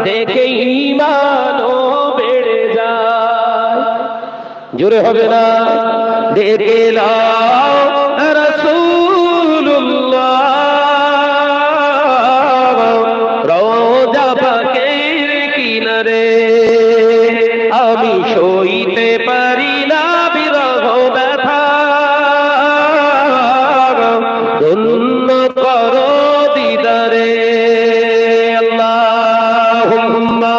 দেখে ঈমানও বেড়ে যায়। জোরে হবে না। দেখে নাও রাসূলুল্লাহ রোজা পাকের কিনারে, আমি সইতে পারি না বিরহ ব্যথা, ধন্য করো দিদারে। আল্লাহুম্মা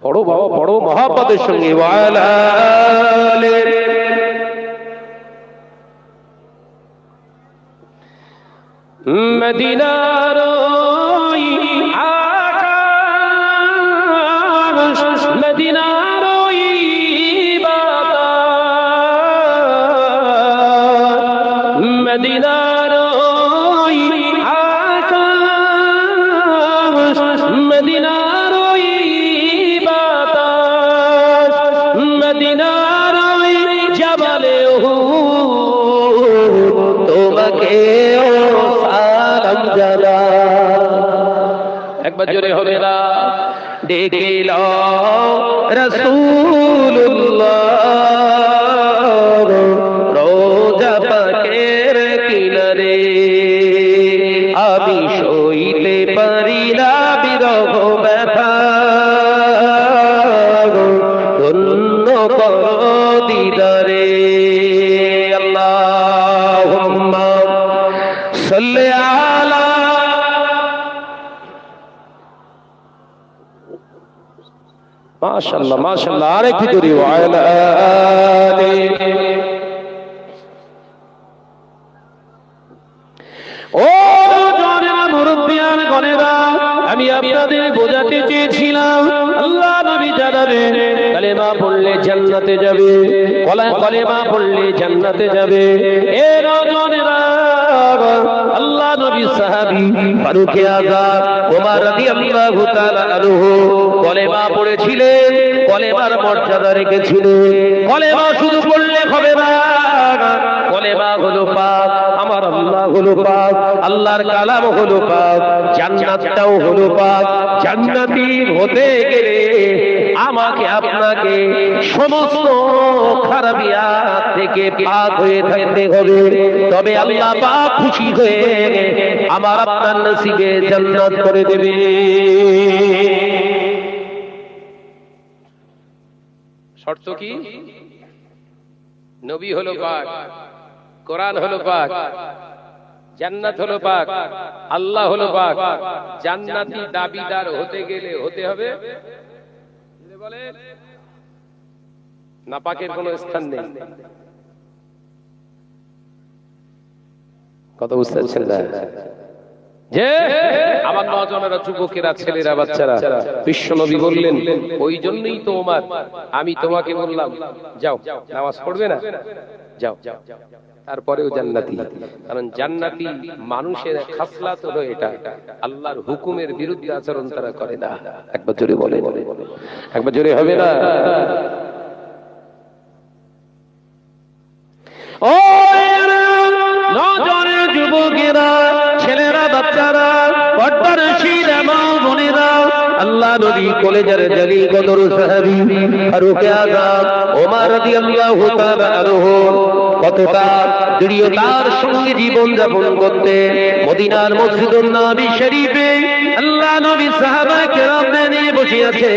পড়ো বাবা পড়ো মহাপদের সঙ্গে ওয়া আলা আলি মদিনার ওই আকাশ, মদিনার ওই বাতাস, মদিনার ওই আকাশ, মদিনার ওই বাতাস, মদিনার ওই জাবালে উহুদ, তোমাকে সালাম জানা। একবার জোরে হবে না। ডেকে নাও রাসূলুল্লাহ রোজা পাকের কিনারে, আমি সইতে পারি না বিরহ ব্যথা, ধন্য করো দিদারে। আল্লাহুম্মা সাল্লি আলা মাশাআল্লাহ মাশাআল্লাহ। আরেকটু জোরে ওয়া আলা আলি ও জোরে মুরব্বিয়া জান্নাতে যাবে, কলেমা পড়লে জান্নাতে যাবে। এ নওজওয়ানেরা, আল্লাহ নবী সাহাবী ফারুক আযম ওমর রাদিয়াল্লাহু তাআলা আনহু কলেমা পড়েছিলেন, কলেমার মর্যাদা রেখেছিলেন। কলেমা শুধু পড়লে হবে না, কলেমা হলো পাক, আমার আল্লাহ হলো পাক, আল্লাহর কালাম হলো পাক, জান্নাতটাও হলো পাক। জান্নাতি হতে গেলে আমাকে আপনাকে সমস্ত খারাপিয়াত থেকে পাক হয়ে থাকতে হবে, তবে আল্লাহ পাক খুশি হয়ে আমার আপনার নসিবে জান্নাত করে দেবে। শর্ত কি? নবী হলো পাক, কোরআন হলো পাক, জান্নাত হলো পাক, আল্লাহ হলো পাক। জান্নাতি দাবিদার হতে গেলে হতে হবে বলে না পাকের কোনো স্থান নেই। কথা বুঝতে পারছেন না? যে আমার নওজওয়ানেরা, যুবকেরা, ছেলেরা, বাচ্চারা, বিশ্বনবী বললেন, ওই জন্যই তো ওমর আমি তোমাকে বললাম যাও নামাজ পড়বে না, যাও। তারপরেও জান্নাতি, কারণ জান্নাতি মানুষের খাসলাত হলো এটা, আল্লাহর হুকুমের বিরুদ্ধে আচরণ তারা করে না। একবার জোরে বলে, একবার জোরে হবে না? ও নওজওয়ান যুবকেরা, ছেলেরা, বাচ্চারা, পর্দার শিরা মা বোনেরা, আল্লাহ নবী কলেজার জালি কদর সাহাবী ফারুক আযম ওমর রাদিয়াল্লাহু তাআলা আনহু কতটা দৃঢ়তার সঙ্গে জীবন যাপন করতে মদিনার মসজিদুন নবী শরীফে আল্লাহ নবী সাহাবা কেরামদের নিয়ে বসে আছে।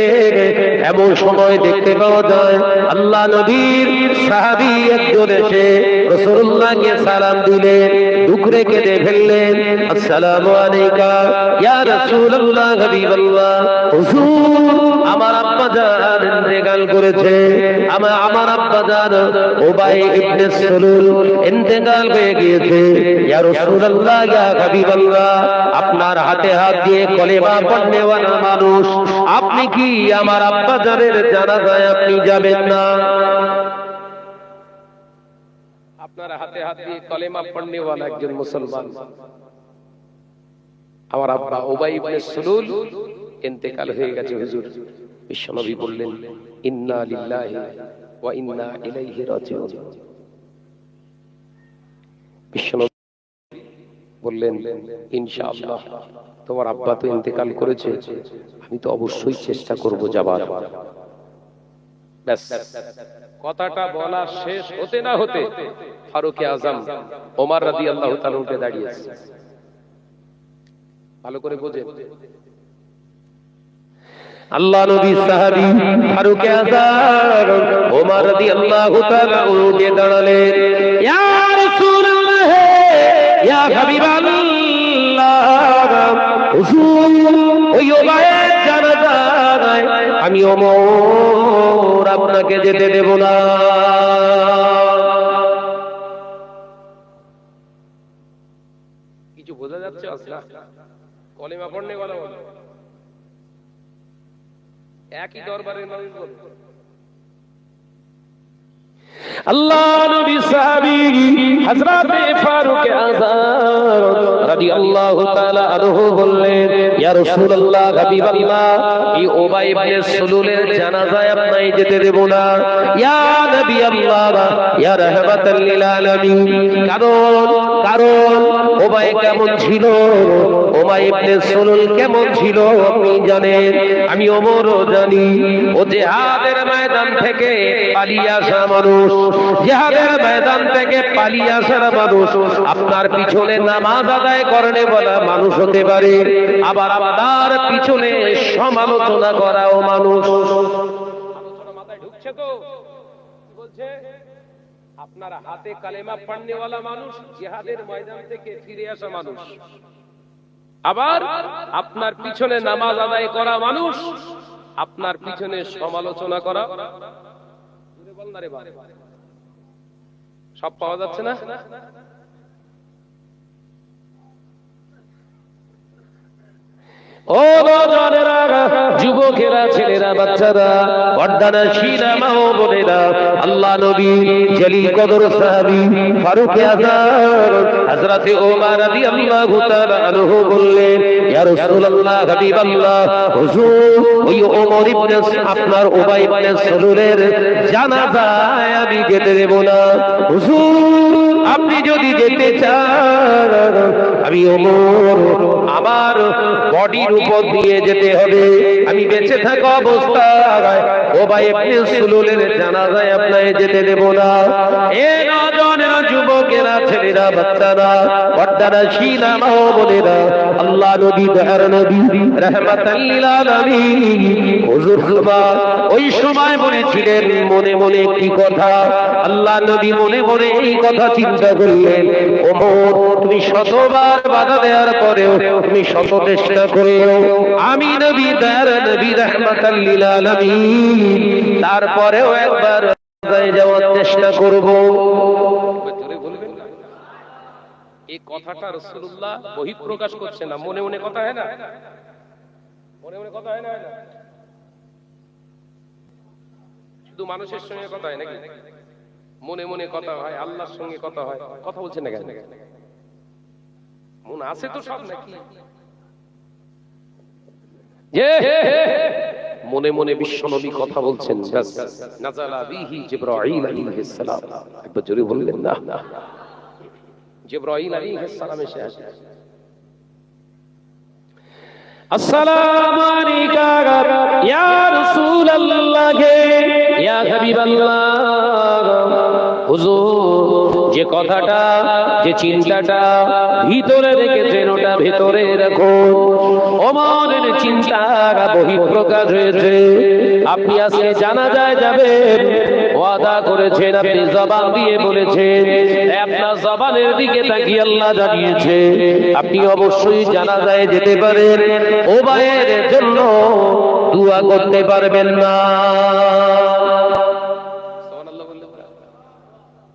এমন সময় দেখতে পাওয়া যায় আল্লাহ নবীর সাহাবী একজন এসে রাসূলুল্লাহকে সালাম দিলেন, দুঃখে কেঁদে ফেললেন, আসসালামু আলাইকা ইয়া রাসূলুল্লাহ হাবিবাল্লাহ। হুজুর, আমার আব্বা জান ইন্তেকাল করেছে, আমার আব্বা জান উবাই ইবনে সুলুল ইন্তেকাল হয়ে গিয়েছে। ইয়া রাসূলুল্লাহ ইয়া হাবিবাল্লাহ, আপনার হাতে হাত দিয়ে কলেমা পড়নেওয়ালা মানুষ, আপনি কি আমার আব্বা জানের জানাজায় আপনি যাবেন না? আপনার হাতে হাত দিয়ে কলেমা পড়নেওয়ালা একজন মুসলমান, আমার আব্বা উবাই ইবনে সুলুল ইন্তেকাল হয়ে গেছে হুজুর। বিশ্বনবী বললেন, ইন্না লিল্লাহি ওয়া ইন্না ইলাইহি রাজিউন। বিশ্বনবী বললেন, ইনশাআল্লাহ তোমার আব্বা তো ইন্তেকাল করেছে, আমি তো অবশ্যই চেষ্টা করব যাবার। ব্যাস, কথাটা বলা শেষ হতে না হতে ফারুক আযম ওমর রাদিয়াল্লাহু তাআলা উঠে দাঁড়িয়েছে। ভালো করে বোঝেন, আল্লাহ নবী সাহাবী ফারুক আযম ওমর রাদিয়াল্লাহু তাআলা উঠে দাঁড়ালেন। ইয়া রাসূলুল্লাহ, ইয়া হাবিবাল্লাহ, হুজুর ওই উবাইয়ের জানাজায় আমি ওমর আপনাকে যেতে দেব না। কিছু বোঝা যাচ্ছে? আসলে কলেমা পড়নে বলা বলো, একই দরবারের মানুষ বলো। আল্লাহ নবী সাহাবী হযরত ফারুক আযম রাদিয়াল্লাহু তাআলা আনহু বললেন, ইয়া রাসূলুল্লাহ হাবিবাল্লাহ, এই উবাই ইবনে সুলুলের জানাজায় আপনি যেতে দেব না। ইয়া নবী আল্লাহ, ইয়া রাহমাতাল লিল আলামিন। কারণ উবাই কেমন ছিল, উবাই ইবনে সুলুল কেমন ছিল আপনি জানেন, আমি ওমরও জানি। ও জিহাদের ময়দান থেকে পালিয়ে আসা মানুষ, জিহাদের ময়দান থেকে পালিয়ে আসার মানুষ, আপনার পিছনে নামাজ আদায় করনে বলা মানুষ হতে পারে, আবার আপনার পিছনে সমালোচনা করাও মানুষ। আলোচনা মাথায় ঢুকছে তো? কি বলছে? আপনার হাতে কালেমা পড়নেওয়ালা মানুষ, জিহাদের ময়দান থেকে ফিরে আসা মানুষ, আবার আপনার পিছনে নামাজ আদায় করা মানুষ, আপনার পিছনে সমালোচনা করা। সব পাওয়া যাচ্ছে না? ও নওজোয়ানেরা, যুবকেরা, ছেলেরা, বাচ্চারা, পর্দানা শিরা মা ও বোনেরা, আল্লাহ নবী জলিল কদর সাহাবী ফারুক আযম হযরতে ওমর রাদিয়াল্লাহু তাআলা আনহু বললেন, ইয়া রাসূলুল্লাহ, হাবিবাল্লাহ, হুজুর ওই ওমর ইবনে আপনার উবাই ইবনে সালুলের জানাজায় আমি যেতে দেব না। হুজুর আপনি যদি যেতে চান, আমি ওমর আমার বডির উপর দিয়ে যেতে হবে, আমি বেঁচে থাকা অবস্থায় উবাই ইবনে সালুলের জানাজায় আপনাকে যেতে দেব না। এ নওজোয়ানেরা, যুবকেরা, ছেলেরা, বাচ্চারা, পর্দানা শিরা মা ও বোনেরা, আল্লাহ নবী দয়ার নবী রাহমাতাল লিল আলামিন হুজুর ওই সময় বলেছিলেন মনে মনে কি কথা। আল্লাহ নবী মনে মনে এই কথা চিন্তা করলেন, ওমর তুমি শতবার বাধা দেওয়ার পরেও, তুমি শত চেষ্টা করেও আমি নবী দয়ার নবী রাহমাতাল লিল আলামিন তারপরেও একবার যাওয়ার চেষ্টা করব। এই কথাটা রাসূলুল্লাহ বহিঃপ্রকাশ করছে না, মনে মনে কথা হয় না, মনে মনে কথা হয় না, শুধু মানুষের সঙ্গে কথা হয় নাকি? মনে মনে কথা হয়, আল্লাহর সঙ্গে কথা হয়। কথা বলছেন না কেন? মন আছে তো সব নাকি? মনে মনে বিশ্বনবী কথা বলছেন। নাযালা বিহি জিবরাইল আলাইহিস সালাম। একবার জোরে বললেন না? জিবরাইল আলাইহিস সালাম এসে আসে, আসসালামু আলাইকা ইয়া রাসূলুল্লাহ, ইয়া হাবিবাল্লাহ। হুজুর যে কথাটা, যে চিন্তাটা ভিতরে রেখেছেন ওটা ভিতরে রাখুন। ওমরের চিন্তা বহিঃপ্রকাশ হয়েছে। আপনি আজকে জানাজায় যাবেন, ওয়াদা করেছেন, আপনি জবান দিয়ে বলেছেন, আপনার জবানের দিকে তাকিয়ে আল্লাহ জানিয়েছে আপনি অবশ্যই জানাজায় যেতে পারেন, উবাইয়ের জন্য দোয়া করতে পারবেন না।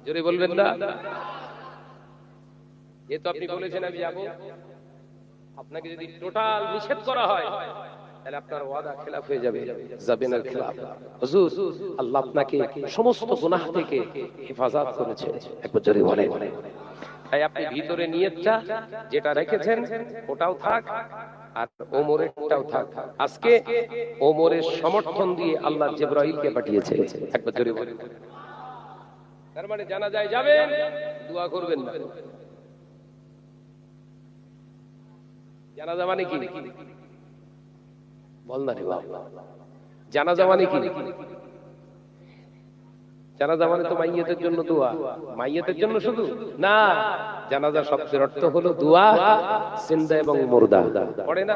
জোরে বলবেন না? এ তো আপনি বলেছেন আমি যাব, আপনাকে যদি টোটাল নিষেধ করা হয় তাহলে আপনার ওয়াদা খেলাফ হয়ে যাবে, যাবেন আর খেলাফ। হুজুর আল্লাহ আপনাকে সমস্ত গুনাহ থেকে হেফাজত করেছে, একবার জোরে বলেন। তাই আপনি ভিতরে নিয়তটা যেটা রেখেছেন ওটাও থাক, আর ওমরেরটাও থাক। আজকে ওমরের সমর্থন দিয়ে আল্লাহ জিবরাইলকে পাঠিয়েছে, একবার জোরে বলেন। তার মানে জানাজায় যাবেন, দোয়া করবেন না। জানাজা মানে কি? বল না রে বাবা, জানাজা মানে কি? জানাজা মানে তো মাইয়িতের জন্য দোয়া, মাইয়িতের জন্য শুধু না। জানাজা শব্দের অর্থ হলো দোয়া, জিন্দা এবং মুর্দা। পড়ে না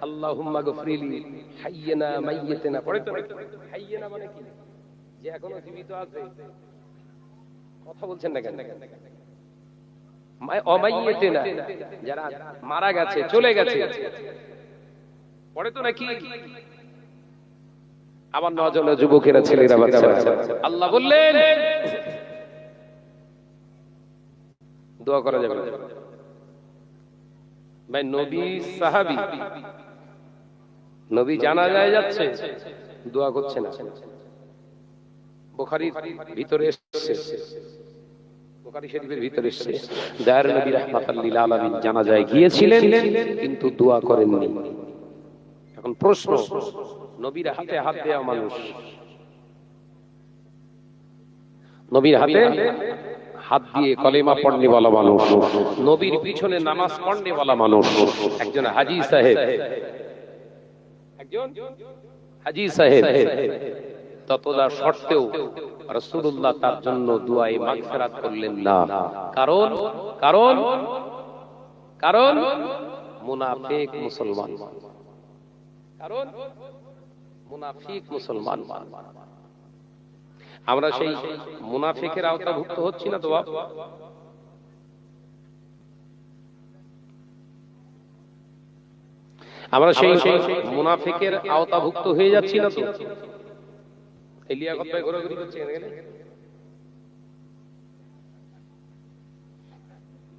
আল্লাহুম্মা গফরিলি হাইয়িনা মাইয়িতিনা, পড়ে তো? হাইয়িনা মানে কি? যে এখনো জীবিত আছে। কথা বলছেন না কেন? অমাইয়িতিনা, যারা মারা গেছে, চলে গেছে, পড়ে তো নাকি? আমার নজনে যুবকেরা, ছেলেরা, বাচ্চারা, আল্লাহ বললেন দোয়া করা যাবে না। ভাই নবী সাহাবী, নবী জানাজায় যাচ্ছে, দোয়া করছে না। বুখারীর ভিতরে এসেছে, বুখারী শরীফের ভিতরে এসেছে, দয়ার নবী রাহমাতাল লিল আলামিন জানাজায় গিয়েছিলেন কিন্তু দোয়া করেননি। এখন প্রশ্ন, নবীর হাতে হাত দেওয়া মানুষ, নবীর হাতে হাত দিয়ে কলেমা পড়নে वाला মানুষ, নবীর পিছনে নামাজ পড়নে वाला মানুষ, একজন হাজী সাহেব, একজন হাজী সাহেব, ততলা শর্তেও রাসূলুল্লাহ তার জন্য দুআয়ে মাগফিরাত করলেন না। কারণ কারণ কারণ মুনাফিক মুসলমান, কারণ মুনাফিক মুসলমান। আমরা সেই মুনাফিকের আওতাভুক্ত হচ্ছি না তো বাপ? আমরা সেই মুনাফিকের আওতাভুক্ত হয়ে যাচ্ছি না তো? এই লিয়াকত ভাই ঘোরাঘুরি করছে কেন?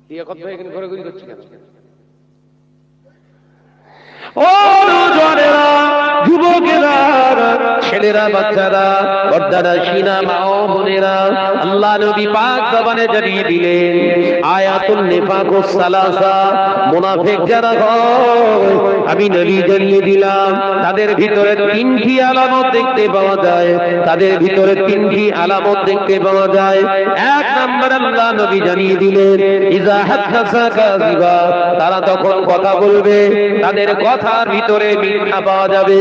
লিয়াকত ভাই এখানে ঘোরাঘুরি করছে কেন? ও ছেলেরা বাচ্চারা পর্দারা সিনা মা ও বোনেরা আল্লাহ নবী পাক জবানে জানিয়ে দিলেন আয়াতুন নিফাকুস সালাসা মুনাফিক যারা হয় আমি নবী জানিয়ে দিলাম তাদের ভিতরে তিনটি আলামত দেখতে পাওয়া যায় তাদের ভিতরে তিনটি আলামত দেখতে পাওয়া যায় এক নম্বর আল্লাহ নবী জানিয়ে দিলেন ইজা হাদাসা কাযিবা তারা তখন কথা বলবে তাদের কথার ভিতরে মিথ্যা পাওয়া যাবে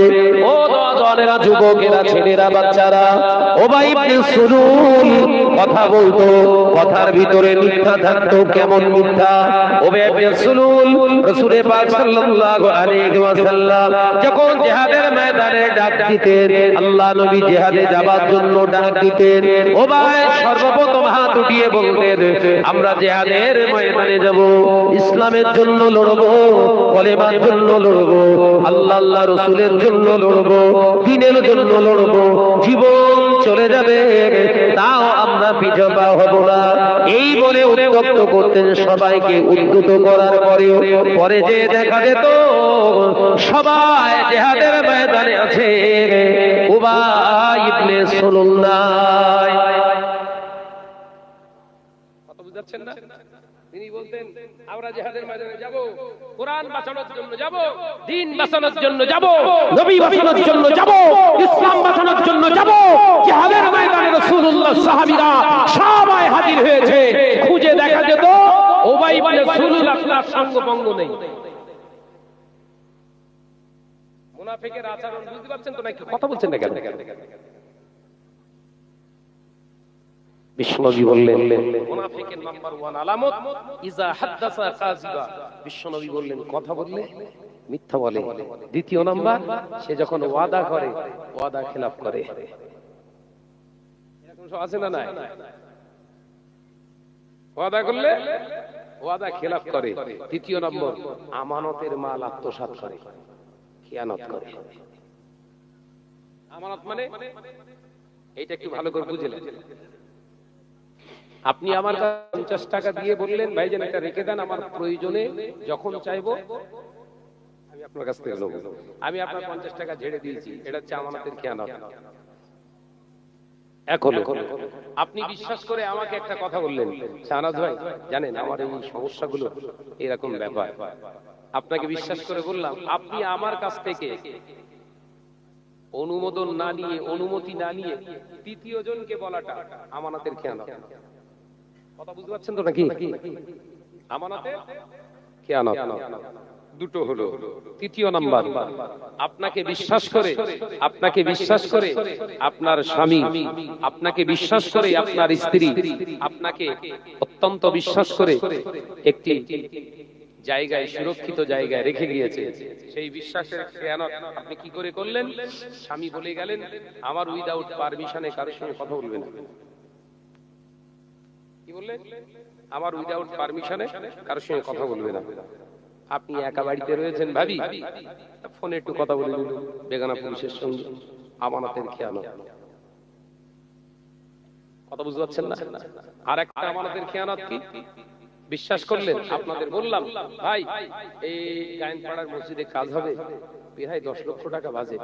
ও নওজওয়ানেরা যুবকেরা ছেলেরা বাচ্চারা উবাই ইবনে সুলুল কথা বলতো কথার ভিতরে মিথ্যা থাকতো কেমন মিথ্যা উবাই ইবনে সুলুল রাসূল পাক সাল্লাল্লাহু আলাইহি ওয়াসাল্লাম যখন জিহাদের ময়দানে ডাক দিতেন আল্লাহ নবী জিহাদে যাবার জন্য ডাক দিতেন উবাই সর্বপ্রথম হাত উঠিয়ে বলতেন আমরা জিহাদের ময়দানে যাব ইসলামের জন্য লড়ব কলেমার জন্য লড়ব আল্লাহ আল্লাহ রাসূলের জন্য লড়ব দ্বীনের জন্য লড়ব জীবন চলে যাবে তাও আমরা পিছপা হব না এই বলে উদ্যত করতেন সবাইকে উদ্যত করার পরে যে দেখা যেত সবাই জিহাদের ময়দানে আছে উবাই ইবনে সুলুল নাই কথা বুঝাচ্ছেন না তিনি বলতেন আমরা জিহাদের ময়দানে যাব কোরআন বাঁচানোর জন্য যাব দ্বীন বাঁচানোর জন্য যাব নবী বাঁচানোর জন্য যাব ইসলাম বাঁচানোর জন্য যাব জিহাদের ময়দানে রাসূলুল্লাহ সাহাবীরা সবাই হাজির হয়েছে খুঁজে দেখা যেত উবাই ইবনে সুলুল আপনার সঙ্গ ভঙ্গ নেই মুনাফিকের আচরণ বুঝতে পারছেন তো নাকি কথা বলছেন না কেন বিশ্বনবী বললেন মুনাফিকের নাম্বার 1 আলামত ইজা হাদাসা কাযিবা বিশ্বনবী বললেন কথা বললে মিথ্যা বলে দ্বিতীয় নাম্বার সে যখন ওয়াদা করে ওয়াদা খেলাফ করে এরকম সব আছে না না ওয়াদা করলে ওয়াদা খেলাফ করে তৃতীয় নম্বর আমানতের মাল আত্মসাৎ করে খিয়ানত করে আমানত মানে এইটা একটু ভালো করে বুঝলেন আপনি আমার কাছে 50 টাকা দিয়ে বললেন ভাইজান এটা রেখে দেন আমার প্রয়োজনে যখন চাইবো আমি আপনার কাছ থেকে নেব আমি আপনার 50 টাকা ঝেড়ে দিয়েছি এটা হচ্ছে আমানতের খেয়ানত এখন আপনি বিশ্বাস করে আমাকে একটা কথা বললেন শাহনাজ ভাই জানেন আমার এই সমস্যাগুলো এরকম ব্যাপার আপনাকে বিশ্বাস করে বললাম আপনি আমার কাছ থেকে অনুমোদন না নিয়ে অনুমতি না নিয়ে তৃতীয় জনকে বলাটা আমানতের খেয়ানত কথা বুঝতে পারছেন তো নাকি আমানতের খেয়ানত দুটো হলো তৃতীয় নাম্বার আপনাকে বিশ্বাস করে আপনার স্বামী আপনাকে বিশ্বাস করে আপনার স্ত্রী আপনাকে অত্যন্ত বিশ্বাস করে একটি জায়গায় সুরক্ষিত জায়গায় রেখে গিয়েছে সেই বিশ্বাসের খেয়ানত আপনি কি করে করলেন স্বামী বলে গেলেন আমার উইদাউট পারমিশনে কারোর সঙ্গে কথা বলবেন না কি বললেন আমার উইদাউট পারমিশনে কারোর সঙ্গে কথা বলবে না আপনি একা বাড়িতে রয়েছেন ভাবি ফোনে একটু কথা বলে দিল বেগানা পুলিশের সঙ্গে আমানতের খেয়ানত কথা বুঝতে পারছেন না আর একটা আমানতের খেয়ানত কি বিশ্বাস করলেন আপনাদের বললাম ভাই এই গায়নপাড়ার মসজিদে কাজ হবে প্রায় 10 লক্ষ টাকা বাজেট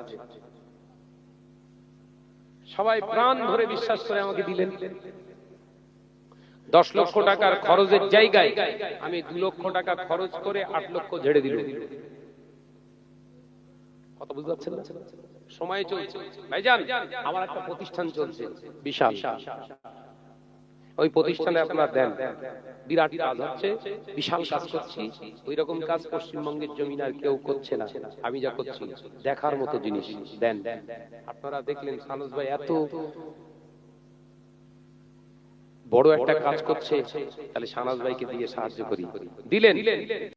সবাই প্রাণ ভরে বিশ্বাস করে আমাকে দিলেন 10 লক্ষ টাকার খরচের জায়গায় আমি 2 লক্ষ টাকা খরচ করে 8 লক্ষ ঝেড়ে দিল কথা বুঝতে পারছেন না সময় চলছে ভাইজান আমার একটা প্রতিষ্ঠান চলছে বিশাল ওই প্রতিষ্ঠানে আপনারা দেন বিরাট কাজ হচ্ছে বিশাল কাজ করছি ওই রকম কাজ পশ্চিমবঙ্গের জমিন আর কেউ করছে না আমি যা করছি দেখার মতো জিনিস দেন আপনারা দেখলেন শাহনাজ ভাই এত বড় একটা কাজ করছে তাহলে শাহনাজ ভাইকে দিয়ে সাহায্য করি দিলেন